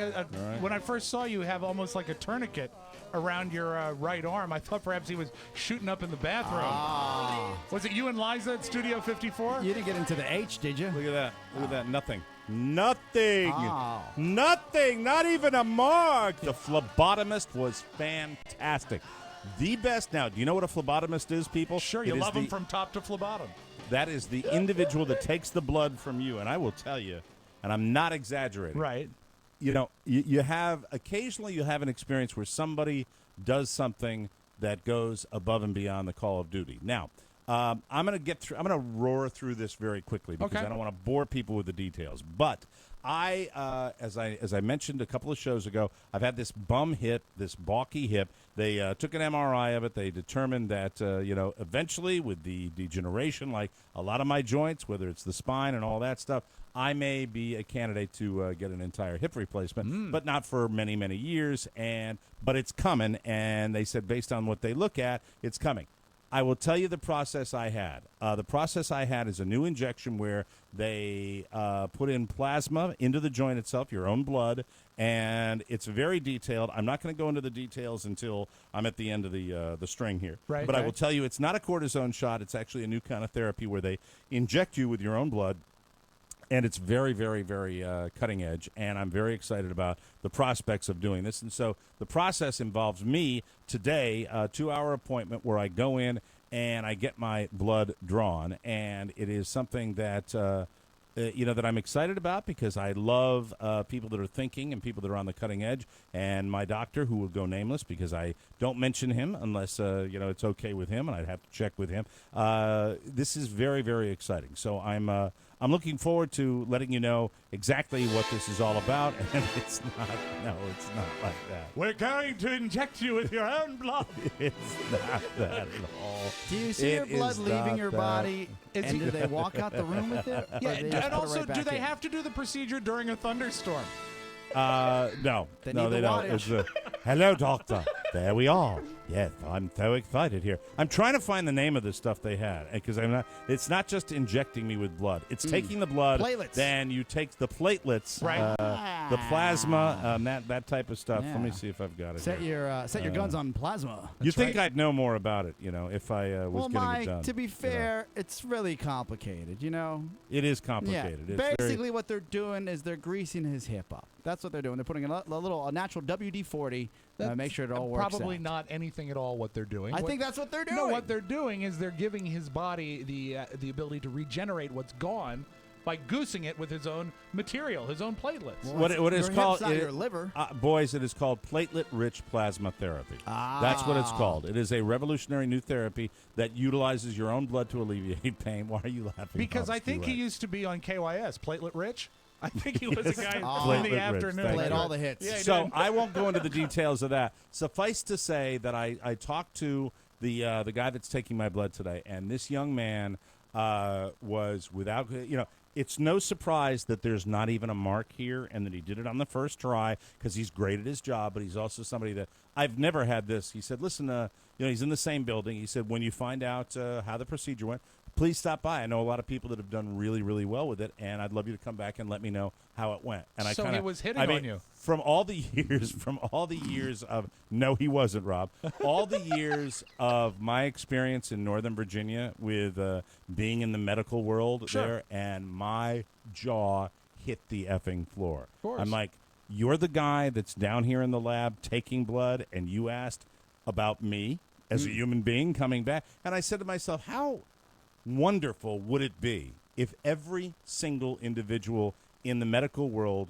when I first saw you have almost like a tourniquet around your right arm, I thought perhaps he was shooting up in the bathroom. Was it you and Liza at Studio 54? You didn't get into the H, did you? Look at that. Look at that. Nothing. Nothing. Oh. Nothing. Not even a mark. The phlebotomist was fantastic. The best. Now, do you know what a phlebotomist is, people? Sure, you love them from top to phlebotom. That is the individual that takes the blood from you. And I will tell you, and I'm not exaggerating. Right. You know, you have occasionally you have an experience where somebody does something that goes above and beyond the call of duty. Now, I'm going to roar through this very quickly because I don't want to bore people with the details. But as I mentioned a couple of shows ago, I've had this bum hip, this balky hip. They took an MRI of it. They determined that eventually, with the degeneration, like a lot of my joints, whether it's the spine and all that stuff, I may be a candidate to get an entire hip replacement, but not for many, many years. But it's coming, and they said based on what they look at, it's coming. I will tell you the process I had. The process I had is a new injection where they put in plasma into the joint itself, your own blood, and it's very detailed. I'm not going to go into the details until I'm at the end of the string here. Right, but I will tell you it's not a cortisone shot. It's actually a new kind of therapy where they inject you with your own blood. And it's very, very, very cutting edge, and I'm very excited about the prospects of doing this. And so the process involves me today, a 2-hour appointment where I go in and I get my blood drawn, and it is something that that I'm excited about because I love people that are thinking and people that are on the cutting edge. And my doctor, who will go nameless because I don't mention him unless it's okay with him, and I'd have to check with him. This is very, very exciting. So I'm looking forward to letting you know exactly what this is all about, and it's not like that. We're going to inject you with your own blood. It's not that at all. Do you see your blood leaving your body, and do they walk out the room with it? Yeah, and also, do they have to do the procedure during a thunderstorm? No. They No, need they the don't. wattage. It's hello, doctor. There we are. Yes, I'm so excited here. I'm trying to find the name of the stuff they had because it's not just injecting me with blood. It's taking the blood. Platelets. Then you take the platelets, Right. the plasma, that type of stuff. Yeah. Let me see if I've got it. Set here. your guns on plasma. You think I'd know more about it, if I was Well, getting Mike, it done. to be fair, it's really complicated, It is complicated. Yeah. It's Basically, what they're doing is they're greasing his hip up. That's what they're doing. They're putting a natural WD-40. Make sure it all works Probably out. not anything at all what they're doing. I think that's what they're doing. No, what they're doing is they're giving his body the ability to regenerate what's gone by goosing it with his own material, his own platelets. What it is called, your liver. Boys, it is called platelet-rich plasma therapy. That's what it's called. It is a revolutionary new therapy that utilizes your own blood to alleviate pain. Why are you laughing? Because I think he used to be on KYS, platelet rich. I think he was a guy in the afternoon. Played all the hits. Yeah, so I won't go into the details of that. Suffice to say that I talked to the guy that's taking my blood today, and this young man was without, it's no surprise that there's not even a mark here and that he did it on the first try because he's great at his job, but he's also somebody that I've never had this. He said, listen, he's in the same building. He said, when you find out how the procedure went, please stop by. I know a lot of people that have done really, really well with it, and I'd love you to come back and let me know how it went. And So he was hitting on you. From all the years of no, he wasn't, Rob. All the years of my experience in Northern Virginia with being in the medical world there, and my jaw hit the effing floor. Of course. I'm like, you're the guy that's down here in the lab taking blood, and you asked about me as a human being coming back, and I said to myself, how wonderful would it be if every single individual in the medical world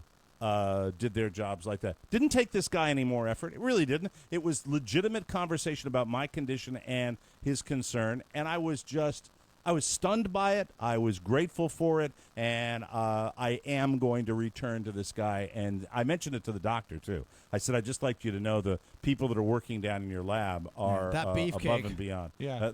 did their jobs like that? Didn't take this guy any more effort. It really didn't. It was legitimate conversation about my condition and his concern, and I was stunned by it. I was grateful for it, and I am going to return to this guy. And I mentioned it to the doctor, too. I said, I'd just like you to know the people that are working down in your lab are above and beyond. Yeah.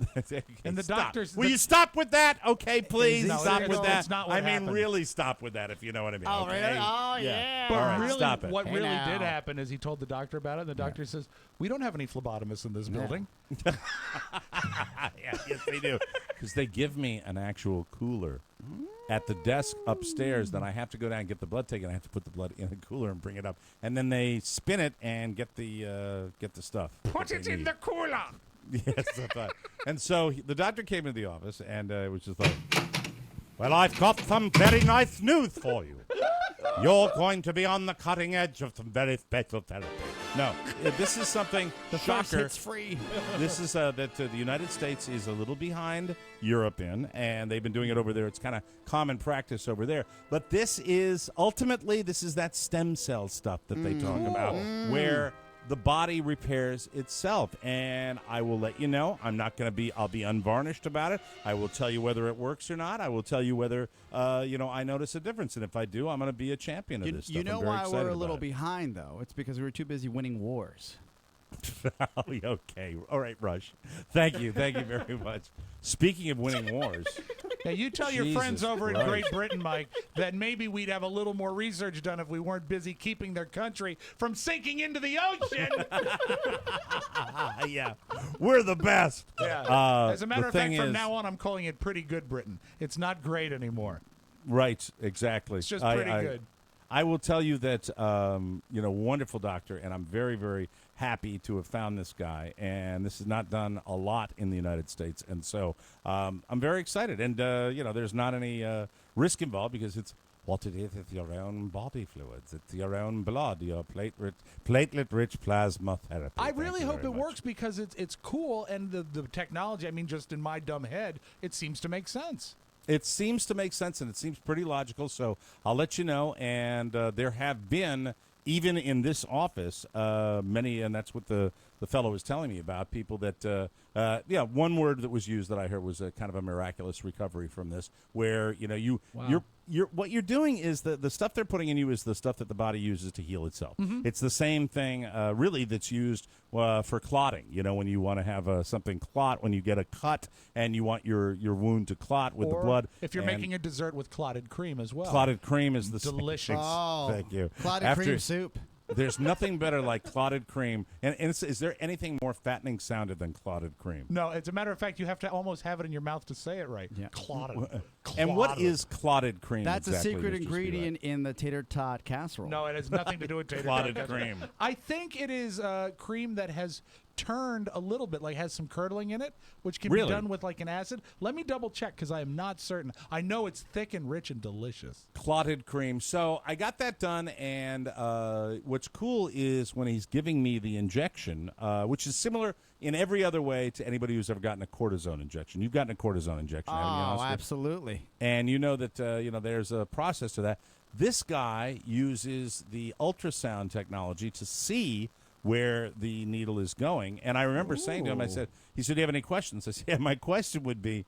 And the stop. doctors... Will you stop with that? Okay, please. No, stop with that. That's not what I mean, happened. really stop with that, if you know what I mean. Oh, okay? really? Oh, yeah. But All right, really, stop it. what Hey, really now. did happen is he told the doctor about it, and the doctor says, we don't have any phlebotomists in this building. Yes, they do. Because they give me an actual cooler at the desk upstairs. Then I have to go down and get the blood taken. I have to put the blood in a cooler and bring it up, and then they spin it and get the stuff. Put it in the cooler. Yes, that's right. And so the doctor came into the office, and it was just like, well, I've got some very nice news for you. You're going to be on the cutting edge of some very special therapy. No, this is something, shocker. It's free. This is that the United States is a little behind Europe in, and they've been doing it over there. It's kind of common practice over there. But this is that stem cell stuff that they talk about, where the body repairs itself. And I will let you know. I'll be unvarnished about it. I will tell you whether it works or not. I will tell you whether, I notice a difference. And if I do, I'm going to be a champion of this stuff. You know I'm very why excited we're a little about it. behind, though? It's because we were too busy winning wars. Okay. All right, Rush. Thank you. Thank you very much. Speaking of winning wars. Yeah, you tell your Jesus friends over in Christ. Great Britain, Mike, that maybe we'd have a little more research done if we weren't busy keeping their country from sinking into the ocean. Yeah, we're the best. Yeah. As a matter of fact, from is, now on, I'm calling it pretty good Britain. It's not great anymore. Right, exactly. It's just pretty good. I will tell you that, wonderful doctor, and I'm very, very happy to have found this guy. And this is not done a lot in the United States. And so I'm very excited. And, there's not any risk involved because it's what it is. It's your own body fluids. It's your own blood, your platelet-rich plasma therapy. I really hope it works because it's cool. And the technology, just in my dumb head, it seems to make sense. It seems to make sense, and it seems pretty logical, so I'll let you know. And there have been, even in this office, many, and that's what the fellow was telling me about, people that, one word that was used that I heard was a kind of a miraculous recovery from this, where, what you're doing is the stuff they're putting in you is the stuff that the body uses to heal itself. Mm-hmm. It's the same thing, really, that's used for clotting. When you want to have something clot, when you get a cut and you want your wound to clot with the blood. If you're making a dessert with clotted cream as well. Clotted cream is the delicious. Thank you. Clotted cream soup. There's nothing better like clotted cream. And is there anything more fattening sounded than clotted cream? No, as a matter of fact, you have to almost have it in your mouth to say it right. Yeah. Clotted. And what is clotted cream? That's exactly, a secret ingredient in the tater tot casserole. No, it has nothing to do with tater clotted tot cream. I think it is cream that has turned a little bit, like has some curdling in it, which can be done with like an acid. Let me double check because I am not certain. I know it's thick and rich and delicious. Clotted cream. So I got that done, and what's cool is when he's giving me the injection, which is similar in every other way to anybody who's ever gotten a cortisone injection. You've gotten a cortisone injection, haven't you? Oh, absolutely. And you know that there's a process to that. This guy uses the ultrasound technology to see where the needle is going. And I remember saying to him, he said, do you have any questions? I said, yeah, my question would be,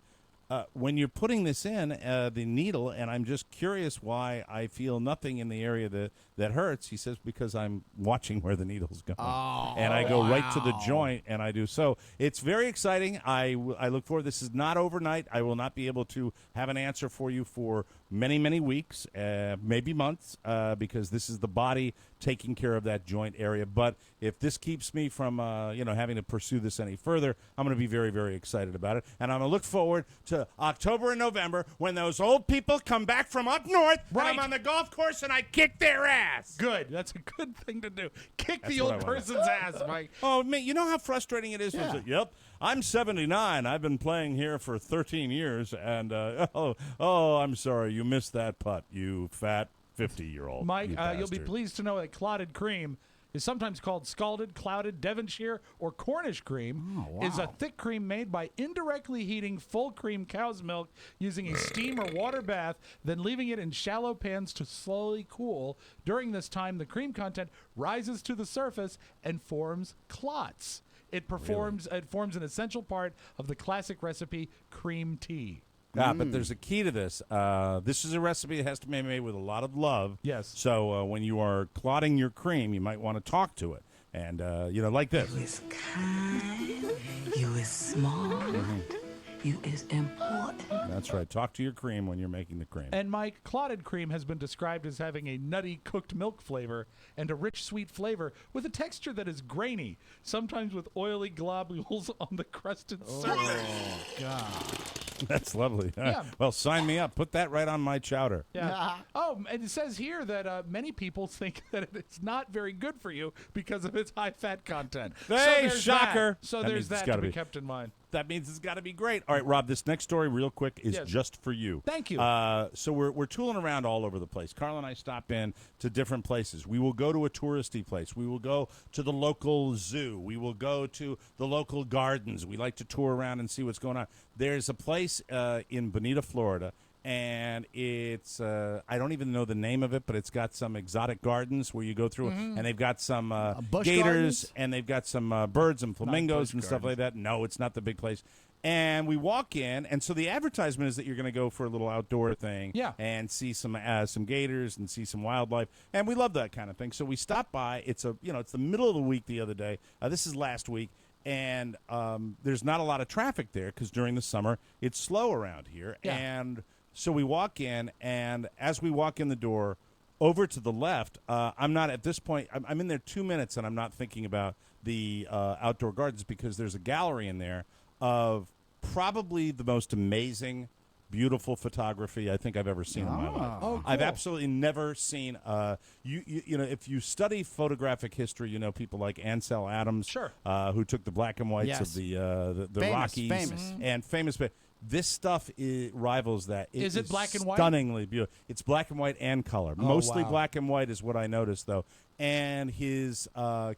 when you're putting this in, the needle, and I'm just curious why I feel nothing in the area that hurts. He says, because I'm watching where the needle's going. Oh, and I go right to the joint, and I do. So it's very exciting. I look forward. This is not overnight. I will not be able to have an answer for you for many, many weeks, maybe months, because this is the body taking care of that joint area. But if this keeps me from, having to pursue this any further, I'm going to be very, very excited about it. And I'm going to look forward to October and November when those old people come back from up north, right, and I'm on the golf course and I kick their ass. Good. That's a good thing to do. Kick the old person's ass, Mike. Oh, man, you know how frustrating it is? Yeah. Yep. I'm 79. I've been playing here for 13 years, and I'm sorry, you missed that putt, you fat 50-year-old. Mike, you'll be pleased to know that clotted cream is sometimes called scalded, clouded, Devonshire, or Cornish cream. Oh, wow. Is a thick cream made by indirectly heating full cream cow's milk using a steam or water bath, then leaving it in shallow pans to slowly cool. During this time, the cream content rises to the surface and forms clots. It forms an essential part of the classic recipe cream tea. But there's a key to this. This is a recipe that has to be made with a lot of love. Yes. So when you are clotting your cream, you might want to talk to it. And, like this. You is kind. You is smart. You is important. That's right. Talk to your cream when you're making the cream. And Mike, clotted cream has been described as having a nutty cooked milk flavor and a rich sweet flavor with a texture that is grainy, sometimes with oily globules on the crusted surface. Oh, God. That's lovely. Yeah. Well, sign me up. Put that right on my chowder. Yeah. Oh, and it says here that many people think that it's not very good for you because of its high fat content. Hey, shocker. So there's that to be kept in mind. That means it's got to be great. All right, Rob, this next story, real quick, is just for you. Thank you. So we're tooling around all over the place. Carl and I stop in to different places. We will go to a touristy place. We will go to the local zoo. We will go to the local gardens. We like to tour around and see what's going on. There's a place in Bonita, Florida, and it's I don't even know the name of it, but it's got some exotic gardens where you go through, and they've got some bush gators, gardens? and they've got some birds and flamingos bush and stuff like gardens. that. No, it's not the big place. And we walk in, and so the advertisement is that you're going to go for a little outdoor thing, Yeah. and see some gators and see some wildlife, and we love that kind of thing. So we stopped by. It's it's the middle of the week the other day. This is last week, and there's not a lot of traffic there because during the summer it's slow around here. Yeah. And so we walk in, and as we walk in the door, over to the left, I'm not at this point. I'm in there 2 minutes, and I'm not thinking about the outdoor gardens because there's a gallery in there of probably the most amazing, beautiful photography I think I've ever seen in my life. Oh, cool. I've absolutely never seen. You know, if you study photographic history, you know people like Ansel Adams, Sure. Who took the black and whites Yes. of the Famous, Rockies, famous. and famous. But this stuff rivals that. Is it black and white? Stunningly beautiful. It's black and white and color. Mostly wow. black and white is what I noticed, though. And his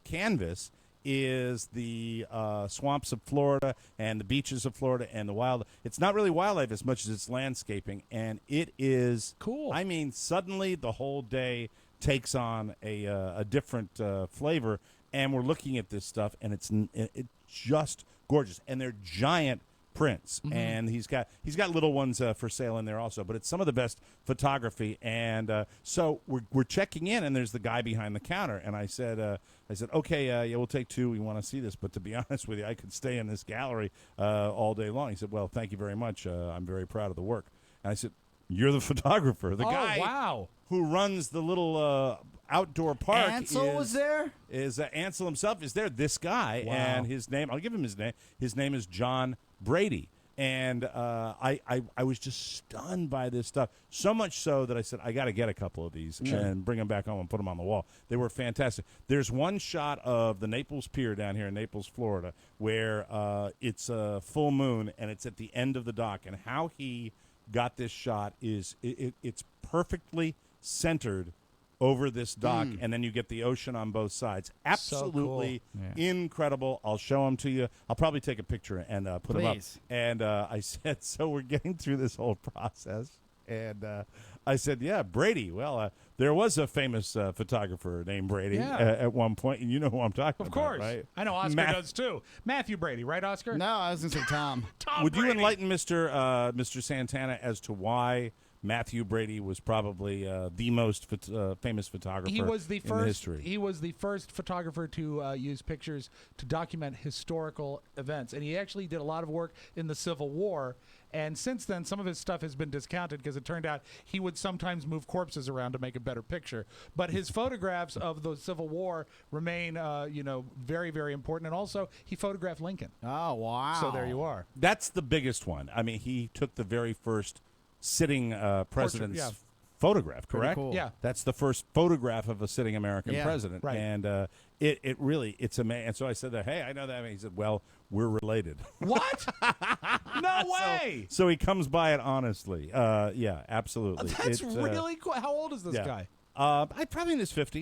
canvas is the swamps of Florida and the beaches of Florida and the wild. It's not really wildlife as much as it's landscaping, and it is cool. I mean, suddenly the whole day takes on a different flavor, and we're looking at this stuff, and it's just gorgeous, and they're giant prints, and he's got little ones for sale in there also, but it's some of the best photography. And so we're checking in, and there's the guy behind the counter, and I said okay, yeah, we'll take two. We want to see this, but to be honest with you, I could stay in this gallery all day long. He said, well, thank you very much. I'm very proud of the work. And I said, you're the photographer, the guy wow. who runs the little outdoor park. Ansel was there? Is Ansel himself is there? This guy, Wow. and his name, I'll give him his name. His name is John Brady. And I was just stunned by this stuff, so much so that I said, I got to get a couple of these and bring them back home and put them on the wall. They were fantastic. There's one shot of the Naples Pier down here in Naples, Florida, where it's a full moon, and it's at the end of the dock. And how he got this shot is it's perfectly centered over this dock, and then you get the ocean on both sides. Absolutely incredible. I'll show them to you. I'll probably take a picture and put them up. And I said, so we're getting through this whole process. And I said, yeah, Brady. Well, there was a famous photographer named Brady at one point, and you know who I'm talking about, Of course. right? I know Oscar does too. Matthew Brady, right, Oscar? No, I was going to say Tom. Would Brady. you enlighten Mr. Santana as to why Matthew Brady was probably the most famous photographer He was the in first. history? He was the first photographer to use pictures to document historical events, and he actually did a lot of work in the Civil War. And since then, some of his stuff has been discounted because it turned out he would sometimes move corpses around to make a better picture. But his photographs of the Civil War remain, very, very important. And also, he photographed Lincoln. Oh, wow. So there you are. That's the biggest one. I mean, he took the very first sitting president's yeah. photograph, Pretty correct? cool. Yeah. That's the first photograph of a sitting American Yeah, president. right. And it really, it's amazing. And so I said that, hey, I know that. And he said, well, we're related. What? No way. So he comes by it honestly. Yeah, absolutely. That's It's, really cool. How old is this yeah. guy? I probably in his 50s.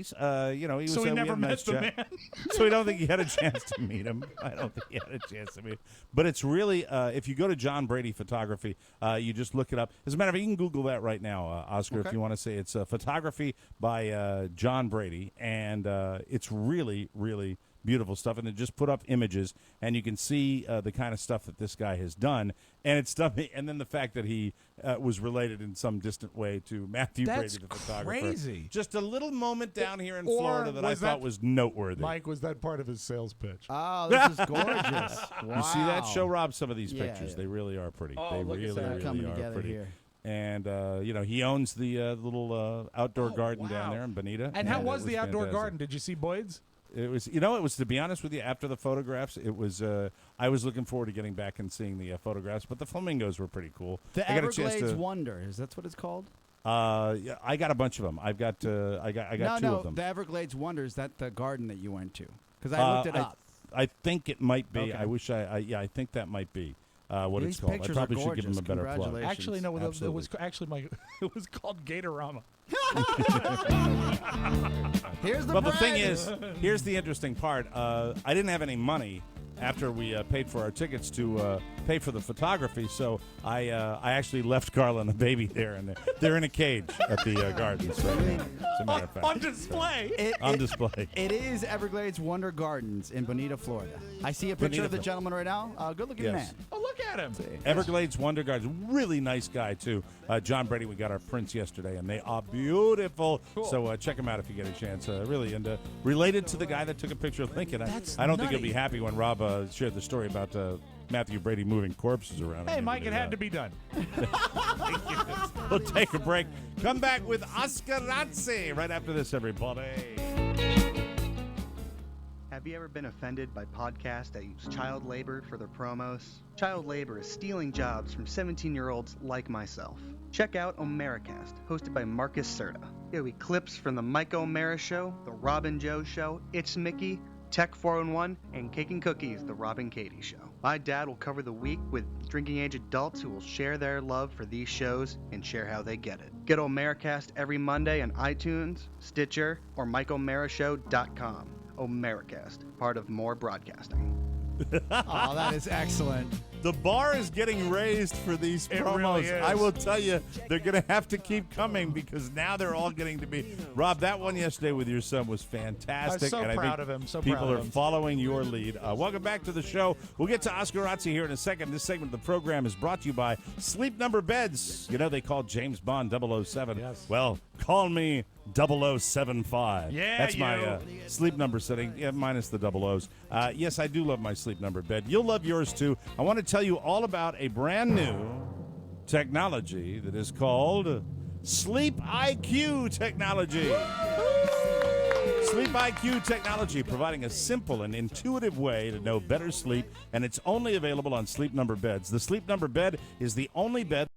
He was. So he we never had a met nice the chat. man? So I don't think he had a chance to meet him. I don't think he had a chance to meet him. But it's really, if you go to John Brady Photography, you just look it up. As a matter of fact, you can Google that right now, Oscar, if you want to say it's photography by John Brady, and it's really, really beautiful stuff. And then just put up images, and you can see the kind of stuff that this guy has done. And it's stuff, and then the fact that he was related in some distant way to Matthew That's Brady, the photographer. crazy. Just a little moment down here in Or Florida that I was thought that- was noteworthy. Mike, was that part of his sales pitch? Oh, this is gorgeous. Wow. You see that? Show Rob some of these Yeah, pictures. yeah. They really are pretty. Oh, they look at really, that. really Coming are together pretty. here. And he owns the little outdoor garden down wow. there in Bonita. And how it was the outdoor fantastic. garden? Did you see Boyd's? It was, it was, to be honest with you, after the photographs, it was, I was looking forward to getting back and seeing the photographs, but the flamingos were pretty cool. The I got a chance Everglades to, Wonder. Is that what it's called? yeah, I got a bunch of them. I got two of them. The Everglades Wonder, is that the garden that you went to? Because I looked it up. I think it might be. Okay. I wish I think that might be what These it's called. I pictures are probably should give them a gorgeous. better plug. Congratulations. Actually, no. It Absolutely. was actually it was called Gatorama. Here's the Well, the bread. thing is, here's the interesting part. I didn't have any money after we paid for our tickets to pay for the photography. So I actually left Carla and the baby there, and they're in a cage at the gardens right now. As a matter of fact. On display. On display. It is Everglades Wonder Gardens in Bonita, Florida. I see a picture of the gentleman right now. Good-looking man. Oh, look at him. Everglades Wonder Gardens. Really nice guy, too. John Brady, we got our prints yesterday, and they are beautiful. Cool. So check them out if you get a chance. Really, and related to the guy that took a picture of Lincoln. I don't think he'll be happy when Rob shared the story about Matthew Brady moving corpses around. Hey, Mike, it had to be done. We'll take a break. Come back with Oscar Razzi right after this, everybody. Have you ever been offended by podcasts that use child labor for their promos? Child labor is stealing jobs from 17-year-olds like myself. Check out Omericast, hosted by Marcus Serta. It'll be clips from The Mike O'Mara Show, The Rob and Joe Show, It's Mickey, Tech 411, and Cake and Cookies, The Rob and Katie Show. My dad will cover the week with drinking-age adults who will share their love for these shows and share how they get it. Get Omericast every Monday on iTunes, Stitcher, or MikeO'MaraShow.com. Omericast, part of More Broadcasting. Oh, that is excellent. The bar is getting raised for these promos. Really is. I will tell you, they're going to have to keep coming because now they're all getting to be. Rob, that one yesterday with your son was fantastic. I'm so and proud I of think him. So people proud of are him. following your lead. Welcome back to the show. We'll get to Oscar Razzi here in a second. This segment of the program is brought to you by Sleep Number Beds. You know, they call James Bond 007. Yes. Well, call me 0075. Yeah, That's my sleep number setting, minus the double O's. Yes, I do love my Sleep Number bed. You'll love yours, too. I want to tell you all about a brand new technology that is called Sleep IQ technology. Sleep IQ technology, providing a simple and intuitive way to know better sleep, and it's only available on Sleep Number beds. The Sleep Number bed is the only bed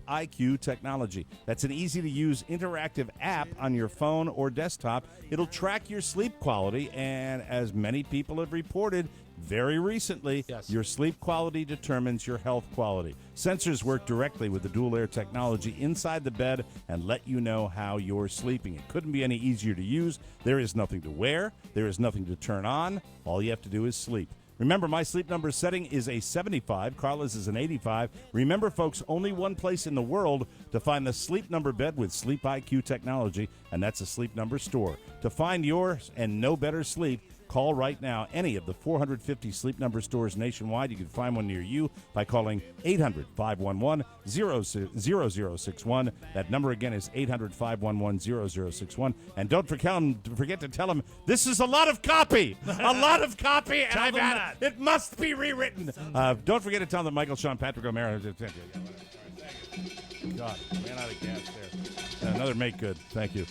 IQ technology. That's an easy-to-use interactive app on your phone or desktop. It'll track your sleep quality, and as many people have reported very recently, your sleep quality determines your health quality. Sensors work directly with the dual-air technology inside the bed and let you know how you're sleeping. It couldn't be any easier to use. There is nothing to wear. There is nothing to turn on. All you have to do is sleep. Remember, my Sleep Number setting is a 75. Carla's is an 85. Remember, folks, only one place in the world to find the Sleep Number bed with Sleep IQ technology, and that's a Sleep Number store. To find yours and know better sleep, call right now any of the 450 Sleep Number stores nationwide. You can find one near you by calling 800-511-0061. That number again is 800-511-0061. And don't forget to tell them this is a lot of copy. A lot of copy, and I've had it must be rewritten. Don't forget to tell them Michael, Sean, Patrick, O'Mara. God, ran out of gas there. Another make good. Thank you.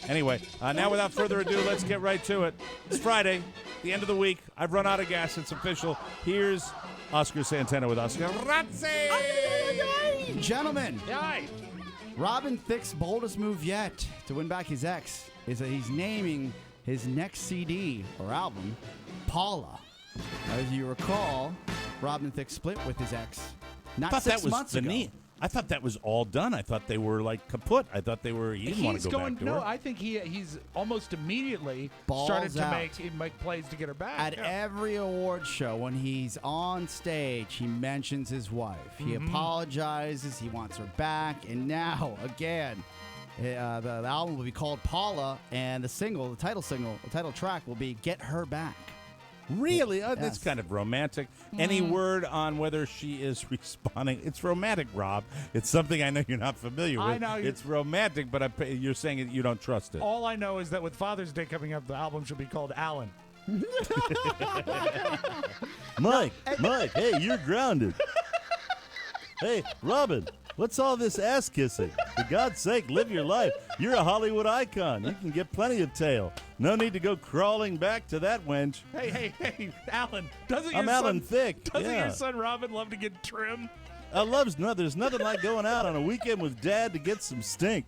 Anyway, now without further ado, let's get right to it. It's Friday, the end of the week. I've run out of gas. It's official. Here's Oscar Santana with Oscar Razzi. Gentlemen, Robin Thicke's boldest move yet to win back his ex is that he's naming his next CD or album Paula. As you recall, Robin Thicke split with his ex not 6 months ago. I thought that was all done. I thought they were like kaput. I thought they were. He didn't want to go back to her. No, I think he's almost immediately Balls started to out. make plays to get her back. At every award show, when he's on stage, he mentions his wife. He apologizes. He wants her back. And now, again, the album will be called Paula, and the title track will be Get Her Back. Really? That's kind of romantic. Any word on whether she is responding? It's romantic, Rob. It's something I know you're not familiar with. I know. It's romantic, but you're saying you don't trust it. All I know is that with Father's Day coming up, the album should be called Alan. Mike, hey, you're grounded. Hey, Robin, what's all this ass kissing? For God's sake, live your life. You're a Hollywood icon. You can get plenty of tail. No need to go crawling back to that wench. Hey, Alan, I'm Alan Thicke. Doesn't your son Robin love to get trim? There's nothing like going out on a weekend with Dad to get some stink.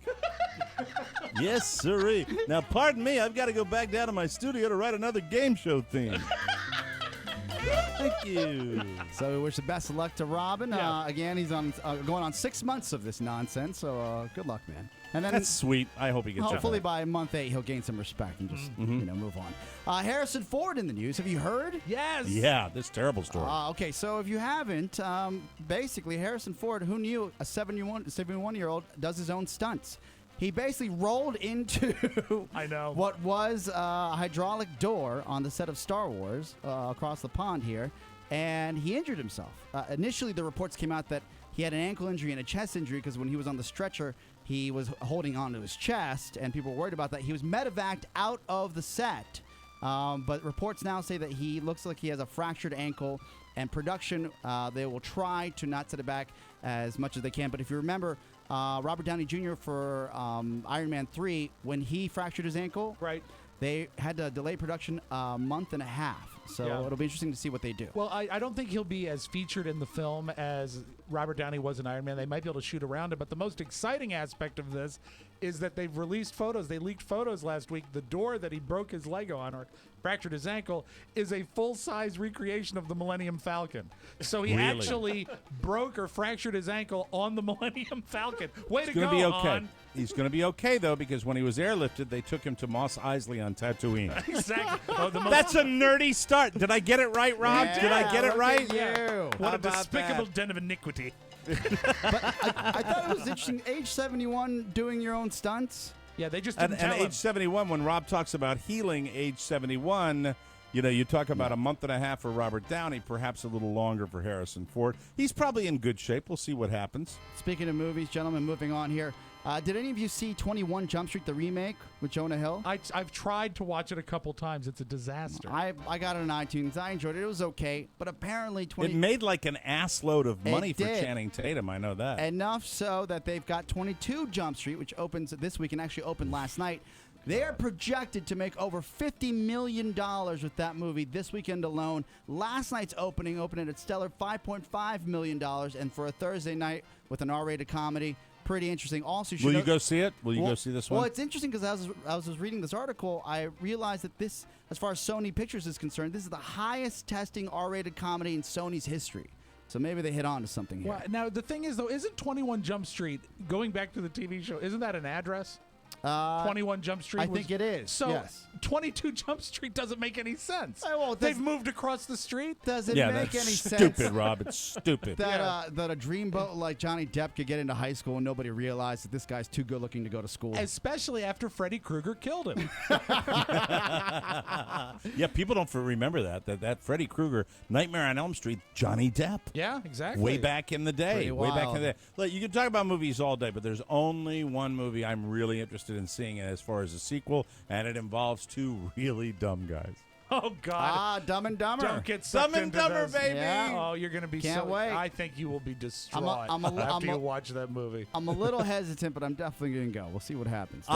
Yes, sirree. Now, pardon me, I've got to go back down to my studio to write another game show theme. Thank you. So we wish the best of luck to Robin. Yeah. Again, he's on going on 6 months of this nonsense. So good luck, man. And then That's sweet. I hope he gets hopefully out. by month 8 he'll gain some respect and just move on. Harrison Ford in the news. Have you heard? Yes. Yeah, this terrible story. Okay, so if you haven't, basically Harrison Ford, who knew a 71-year-old does his own stunts. He basically rolled into what was a hydraulic door on the set of Star Wars across the pond here, and he injured himself. Initially, the reports came out that he had an ankle injury and a chest injury because when he was on the stretcher, he was holding onto his chest, and people were worried about that. He was medevaced out of the set. But reports now say that he looks like he has a fractured ankle, and production, they will try to not set it back as much as they can. But if you remember, Robert Downey Jr. for Iron Man 3, when he fractured his ankle, they had to delay production a month and a half. So it'll be interesting to see what they do. Well, I don't think he'll be as featured in the film as Robert Downey was in Iron Man. They might be able to shoot around it, but the most exciting aspect of this is that they've released photos. They leaked photos last week. The door that he broke his leg on or fractured his ankle is a full-size recreation of the Millennium Falcon. So he actually broke or fractured his ankle on the Millennium Falcon. Way to go, Be okay. Han. He's going to be okay, though, because when he was airlifted, they took him to Mos Eisley on Tatooine. Exactly. That's a nerdy start. Did I get it right, Rob? Yeah, Did I get it right? What a despicable den of iniquity. But I thought it was interesting. Age 71 doing your own stunts. Yeah, they just And didn't tell him. age 71, when Rob talks about healing age 71, you talk about a month and a half for Robert Downey, perhaps a little longer for Harrison Ford. He's probably in good shape. We'll see what happens. Speaking of movies, gentlemen, moving on here. Did any of you see 21 Jump Street, the remake with Jonah Hill? I've tried to watch it a couple times. It's a disaster. I got it on iTunes. I enjoyed it. It was okay. But apparently It made like an ass load of money for did. Channing Tatum. I know that. Enough so that they've got 22 Jump Street, which opens this week and actually opened last night. They are projected to make over $50 million with that movie this weekend alone. Last night's opening opened at a stellar $5.5 million, and for a Thursday night with an R-rated comedy, pretty interesting. Also, Will you go see it? Will you go see this one? Well, it's interesting because as I was reading this article, I realized that this, as far as Sony Pictures is concerned, this is the highest testing R-rated comedy in Sony's history. So maybe they hit on to something here. Well, now, the thing is, though, isn't 21 Jump Street, going back to the TV show, isn't that an address? 21 Jump Street? I think it is, So yes. 22 Jump Street doesn't make any sense. Well, They've moved across the street. Does it yeah, make that's any stupid, sense? Rob. It's stupid. That a dreamboat like Johnny Depp could get into high school and nobody realized that this guy's too good looking to go to school. Especially after Freddy Krueger killed him. Yeah, people don't remember that Freddy Krueger, Nightmare on Elm Street, Johnny Depp. Yeah, exactly. Way back in the day. Pretty Way back in wild. the day. Look, you can talk about movies all day, but there's only one movie I'm really interested in seeing as far as a sequel, and it involves two really dumb guys. Oh, God. Dumb and Dumber. Don't get sucked Dumb and into Dumber, those. baby. Yeah. Oh, you're going to be Can't wait. I think you will be distraught I'm after you watch that movie. I'm a little hesitant, but I'm definitely going to go. We'll see what happens.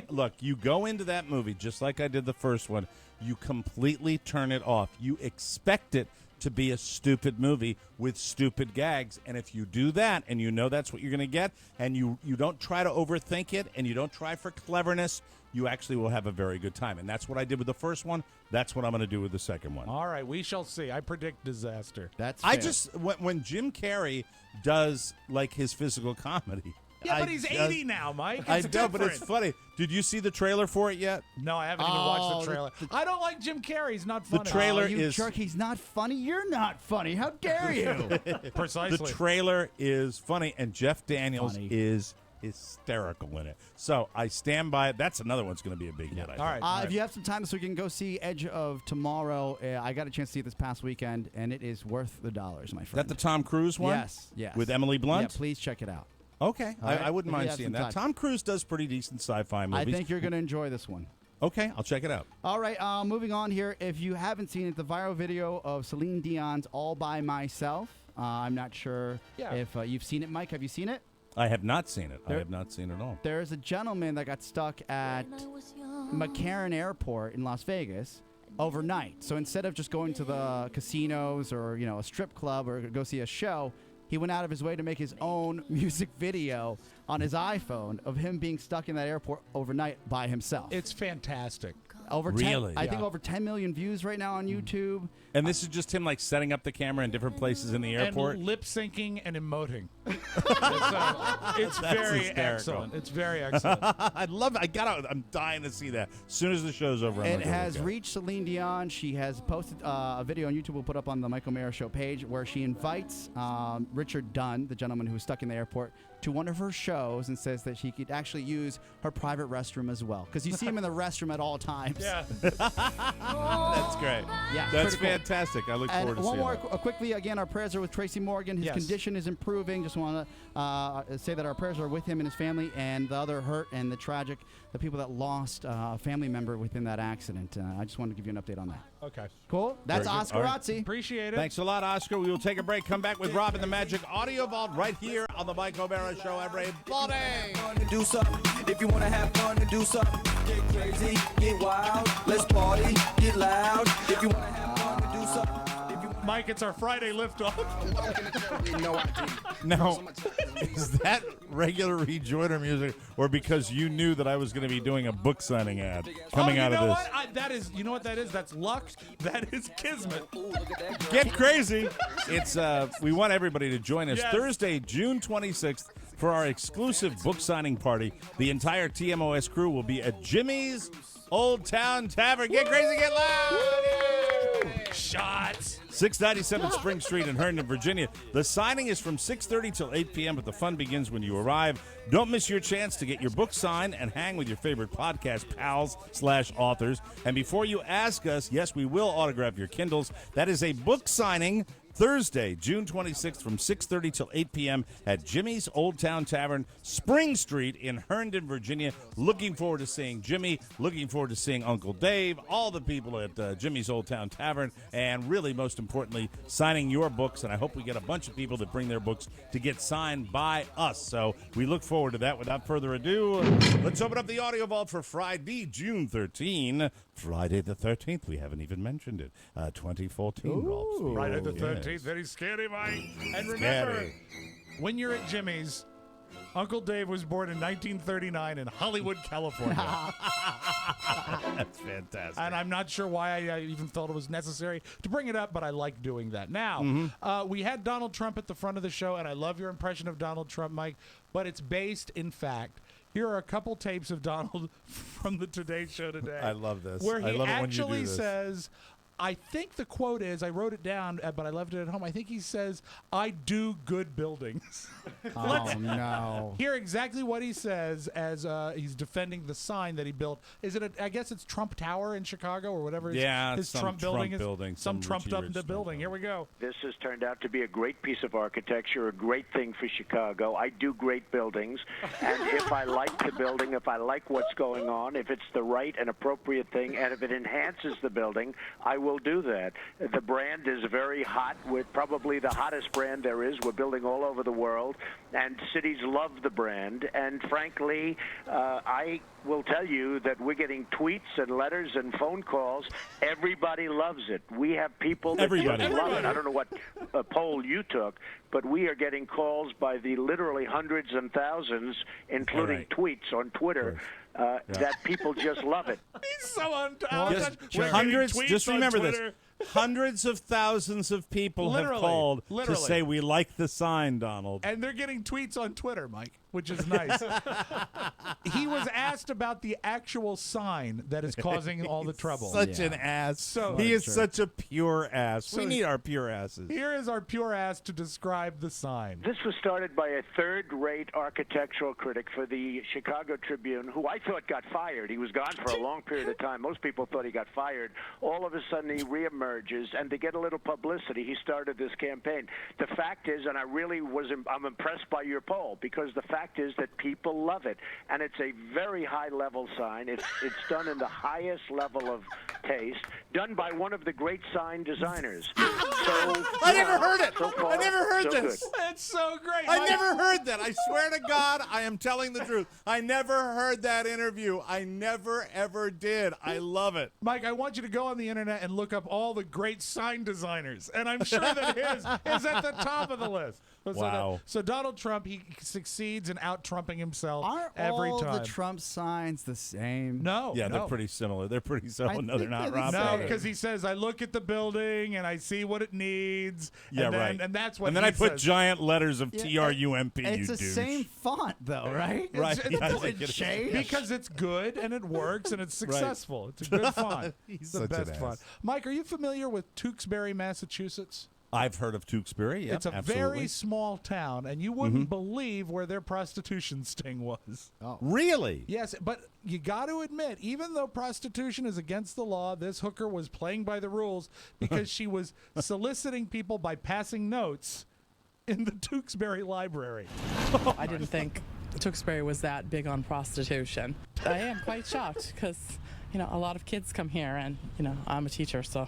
Look, you go into that movie just like I did the first one. You completely turn it off. You expect it to be a stupid movie with stupid gags. And if you do that and you know that's what you're going to get and you don't try to overthink it and you don't try for cleverness, you actually will have a very good time. And that's what I did with the first one. That's what I'm going to do with the second one. All right, we shall see. I predict disaster. That's I fair. just, when Jim Carrey does like his physical comedy. Yeah, but he's 80 now, Mike. I It's know, different. but it's funny. Did you see the trailer for it yet? No, I haven't even watched the trailer. I don't like Jim Carrey. He's not funny. trailer you is- jerk. He's not funny. You're not funny. How dare you? Precisely. The trailer is funny, and Jeff Daniels Funny. is hysterical in it. So I stand by it. That's another one's going to be a big hit. I think. All right. If you have some time this weekend, go see Edge of Tomorrow. I got a chance to see it this past weekend, and it is worth the dollars, my Is friend. that the Tom Cruise one? Yes. With Emily Blunt? Yeah, please check it out. Okay. All right. I wouldn't If you mind have seeing some that. time. Tom Cruise does pretty decent sci-fi movies. I think you're going to enjoy this one. Okay, I'll check it out. All right, moving on here. If you haven't seen it, the viral video of Celine Dion's All By Myself. I'm not sure if you've seen it, Mike. Have you seen it? I have not seen it. I have not seen it at all. There's a gentleman that got stuck at McCarran Airport in Las Vegas overnight. So instead of just going to the casinos or, a strip club or go see a show, he went out of his way to make his own music video on his iPhone of him being stuck in that airport overnight by himself. It's fantastic. Over 10, Really? I think over 10 million views right now on YouTube. And this is just him like setting up the camera in different places in the airport. And lip syncing and emoting. It's That's very hysterical. excellent. It's very excellent. I love it. I'm dying to see that. As soon as the show's over, I'm It gonna go has look at reached Celine Dion. She has posted a video on YouTube we'll put up on the Michael Mara Show page where she invites Richard Dunn, the gentleman who was stuck in the airport, to one of her shows and says that she could actually use her private restroom as well. Because you see him in the restroom at all times. Yeah. That's great. Yeah, That's pretty cool. fantastic. I look forward And to one seeing more that. quickly, again, our prayers are with Tracy Morgan. His Yes. condition is improving. Just want to say that our prayers are with him and his family and the other hurt and the people that lost a family member within that accident. I just wanted to give you an update on that. Okay. Cool. That's Very good. Oscar All right. Razzi. Appreciate it. Thanks a lot, Oscar. We will take a break. Come back with Rob and the Magic Audio Vault right here on the Mike O'Mara Show. Everybody. Do something. If you want to have fun to do something, get crazy, get wild, let's party, get loud. If you want to have fun to do something. Mike, it's our Friday liftoff. Now, is that regular rejoiner music, or because you knew that I was going to be doing a book signing ad coming out of this? What? You know what that is? That's luck. That is kismet. Get crazy! It's we want everybody to join us Yes. Thursday, June 26th, for our exclusive book signing party. The entire TMOS crew will be at Jimmy's Old Town Tavern. Get crazy, get loud! Shots. 697 Spring Street in Herndon, Virginia. The signing is from 6:30 till 8 p.m., but the fun begins when you arrive. Don't miss your chance to get your book signed and hang with your favorite podcast pals/authors. And before you ask us, yes, we will autograph your Kindles. That is a book signing Thursday, June 26th from 6:30 till 8 p.m. at Jimmy's Old Town Tavern, Spring Street in Herndon, Virginia. Looking forward to seeing Jimmy, looking forward to seeing Uncle Dave, all the people at Jimmy's Old Town Tavern, and really, most importantly, signing your books. And I hope we get a bunch of people that bring their books to get signed by us. So we look forward to that. Without further ado, let's open up the audio vault for Friday, June 13. Friday the 13th. We haven't even mentioned it. 2014. Rolf. Friday the Yes. 13th. Very scary, Mike. And remember, Scary. when you're at Jimmy's, Uncle Dave was born in 1939 in Hollywood, California. That's fantastic. And I'm not sure why I even felt it was necessary to bring it up, but I like doing that. Now, we had Donald Trump at the front of the show, and I love your impression of Donald Trump, Mike, but it's based, in fact. Here are a couple tapes of Donald from the Today Show today. I love this. Where he I love it when you actually do this. says, I think the quote is, I wrote it down, but I left it at home. I think he says, I do good buildings. Oh, no. Hear exactly what he says as he's defending the sign that he built. Is it? I guess it's Trump Tower in Chicago or whatever. Yeah, his some Trump building Trump is. building, Some some trumped up Richie Rich building. Here we go. This has turned out to be a great piece of architecture, a great thing for Chicago. I do great buildings, and if I like the building, if I like what's going on, if it's the right and appropriate thing, and if it enhances the building, I will do that. The brand is very hot. We're probably the hottest brand there is. We're building all over the world, and cities love the brand. And frankly, I will tell you that we're getting tweets and letters and phone calls. Everybody loves it. We have people that just love it. I don't know what poll you took, but we are getting calls by the literally hundreds and thousands, including tweets on Twitter, that people just love it. He's so on Hundreds. Just remember this. Hundreds of thousands of people have called to say we like the sign, Donald. And they're getting tweets on Twitter, Mike, which is nice. He was asked about the actual sign that is causing all the trouble. Such an ass. So he is such a pure ass. So we need our pure asses. Here is our pure ass to describe the sign. This was started by a third-rate architectural critic for the Chicago Tribune, who I thought got fired. He was gone for a long period of time. Most people thought he got fired. All of a sudden, he reemerges, and to get a little publicity, he started this campaign. The fact is, and I'm impressed by your poll, because the fact is that people love it, and it's a very high-level sign. It's done in the highest level of taste, done by one of the great sign designers. I never heard it. So far, I never heard so this. good. That's so great. I never heard that. I swear to God, I am telling the truth. I never heard that interview. I never, ever did. I love it. Mike, I want you to go on the internet and look up all the great sign designers, and I'm sure that his is at the top of the list. Wow. So Donald Trump, he succeeds and out-Trumping himself Aren't every all time. the Trump signs the same? No. Yeah, no. they're pretty similar. They're pretty similar. No, they're not, Rob. No, because he says, I look at the building and I see what it needs. Yeah, and then, right. And that's what And then he I put says. giant letters of T-R-U-M-P, It's you the douche. same font, though, right? Right. It Yeah, I doesn't think it is. change. Because it's good and it works and it's Right. successful. It's a good font. He's It's the such an best font. ass. Mike, are you familiar with Tewksbury, Massachusetts? I've heard of Tewksbury. Yeah, It's a absolutely. very small town, and you wouldn't believe where their prostitution sting was. Oh. Really? Yes, but you got to admit, even though prostitution is against the law, this hooker was playing by the rules because she was soliciting people by passing notes in the Tewksbury Library. I didn't think Tewksbury was that big on prostitution. I am quite shocked because, a lot of kids come here, and, I'm a teacher, so,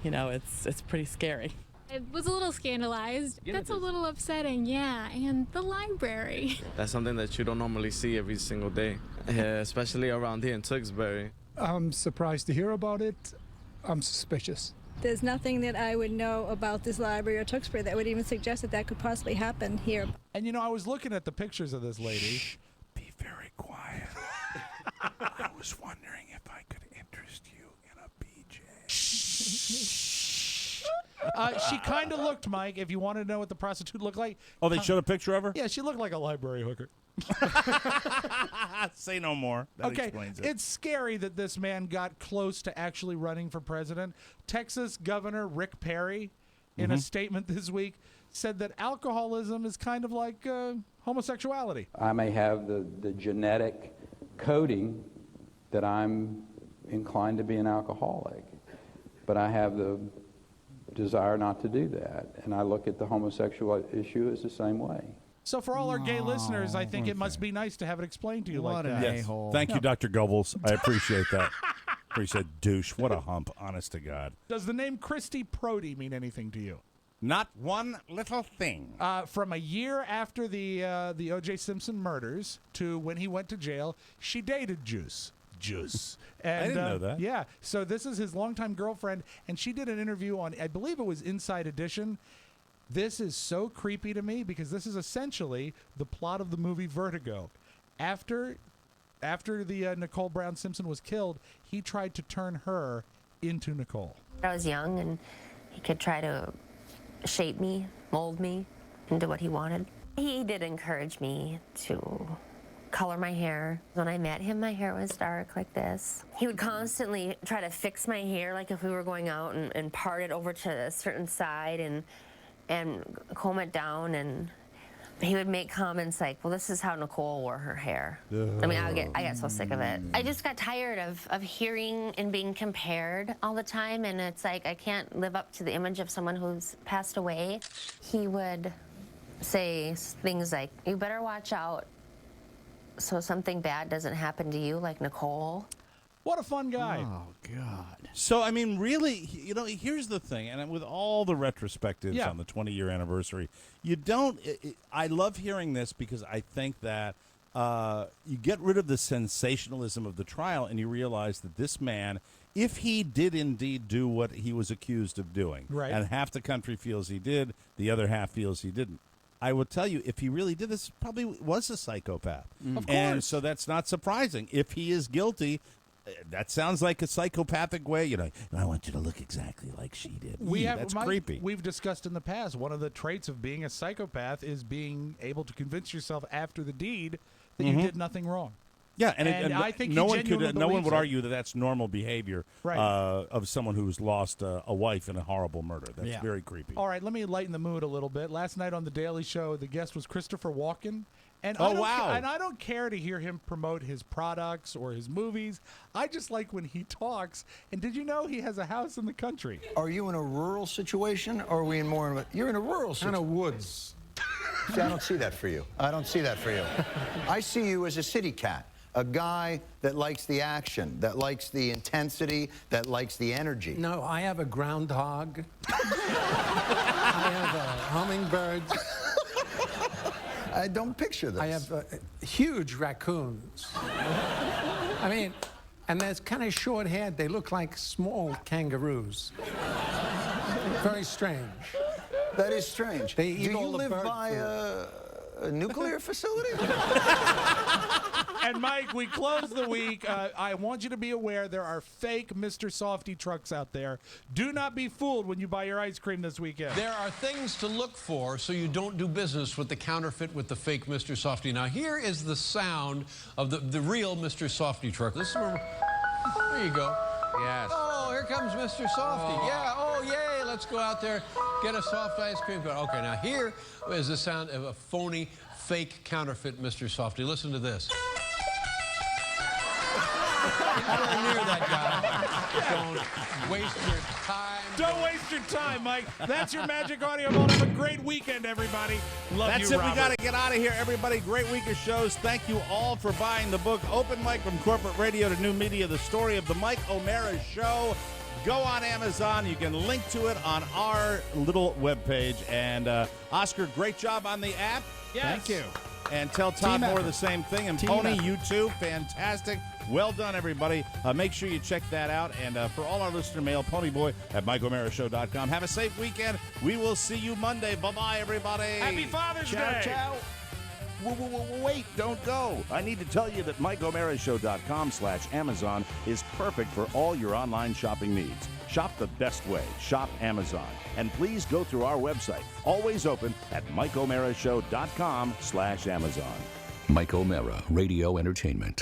it's pretty scary. I was a little scandalized. That's a little upsetting, yeah. And the library. That's something that you don't normally see every single day, especially around here in Tewksbury. I'm surprised to hear about it. I'm suspicious. There's nothing that I would know about this library or Tewksbury that would even suggest that could possibly happen here. And, I was looking at the pictures of this lady. Shh, be very quiet. I was wondering if I could interest you in a BJ. She kind of looked, Mike, if you want to know what the prostitute looked like. Oh, they showed a picture of her? Yeah, she looked like a library hooker. Say no more. That explains it. It's scary that this man got close to actually running for president. Texas Governor Rick Perry, in a statement this week, said that alcoholism is kind of like homosexuality. I may have the genetic coding that I'm inclined to be an alcoholic, but I have the desire not to do that. And I look at the homosexual issue as the same way. So for all our gay listeners, I think it must be nice to have it explained to you like that. Yes. Thank you, Dr. Goebbels. I appreciate that. Appreciate douche. What a hump, honest to God. Does the name Christy Prody mean anything to you? Not one little thing. From a year after the O.J. Simpson murders to when he went to jail, she dated Juice. And, I didn't know that. Yeah. So this is his longtime girlfriend, and she did an interview on, I believe it was Inside Edition. This is so creepy to me because this is essentially the plot of the movie Vertigo. After the Nicole Brown Simpson was killed, he tried to turn her into Nicole. I was young, and he could try to shape me, mold me into what he wanted. He did encourage me to color my hair. When I met him, my hair was dark like this. He would constantly try to fix my hair, like if we were going out, and part it over to a certain side and comb it down, and he would make comments like, well, this is how Nicole wore her hair. I mean, I get so sick of it. I just got tired of hearing and being compared all the time, and it's like I can't live up to the image of someone who's passed away. He would say things like, you better watch out so something bad doesn't happen to you like Nicole. What a fun guy. Oh, God. So, I mean, really, here's the thing, and with all the retrospectives on the 20-year anniversary, I love hearing this because I think that you get rid of the sensationalism of the trial and you realize that this man, if he did indeed do what he was accused of doing, right, and half the country feels he did, the other half feels he didn't, I will tell you, if he really did this, probably was a psychopath. Of And course. so that's not surprising. If he is guilty, that sounds like a psychopathic way. I want you to look exactly like she did. That's creepy. We've discussed in the past, one of the traits of being a psychopath is being able to convince yourself after the deed that you did nothing wrong. Yeah, and I think no he one genuinely no one believes would it. argue that that's normal behavior Right. of someone who's lost a wife in a horrible murder. That's Yeah. very creepy. All right, let me lighten the mood a little bit. Last night on The Daily Show, the guest was Christopher Walken. And Oh, wow. And I don't care to hear him promote his products or his movies. I just like when he talks. And did you know he has a house in the country? Are you in a rural situation, or are we in more of a... You're in a rural situation. Kind of woods. See, I don't see that for you. I don't see that for you. I see you as a city cat, a guy that likes the action, that likes the intensity, that likes the energy. No, I have a groundhog. I have hummingbirds. I don't picture this. I have huge raccoons. I mean, and they're kind of short-haired. They look like small kangaroos. Very strange. That is strange. They Do eat you all the live bird by food. a nuclear facility? And Mike, we close the week. I want you to be aware there are fake Mr. Softy trucks out there. Do not be fooled when you buy your ice cream this weekend. There are things to look for so you don't do business with the counterfeit, with the fake Mr. Softy. Now, here is the sound of the real Mr. Softy truck. Listen, there you go. Yes. Oh, here comes Mr. Softy. Yeah, oh, yay, let's go out there, get a soft ice cream. Okay, now here is the sound of a phony, fake, counterfeit Mr. Softy. Listen to this. Nowhere near that guy. Don't waste your time. Don't waste your time, Mike. That's your Magic Audio Vault. Have a great weekend, everybody. Love That's you, it. Robert. We got to get out of here, everybody. Great week of shows. Thank you all for buying the book, Open Mic from Corporate Radio to New Media, the story of the Mike O'Mara Show. Go on Amazon. You can link to it on our little webpage. And Oscar, great job on the app. Yes. Thank you. And tell Todd Team Moore effort. the same thing. And Team Pony, effort. you too. Fantastic. Well done, everybody. Make sure you check that out. And for all our listener mail, ponyboy at MikeO'MaraShow.com. Have a safe weekend. We will see you Monday. Bye-bye, everybody. Happy Father's Ciao, Day. ciao. Wait, don't go. I need to tell you that MikeO'MaraShow.com/Amazon is perfect for all your online shopping needs. Shop the best way. Shop Amazon. And please go through our website, always open at MikeO'MaraShow.com/Amazon. Mike O'Mara, Radio Entertainment.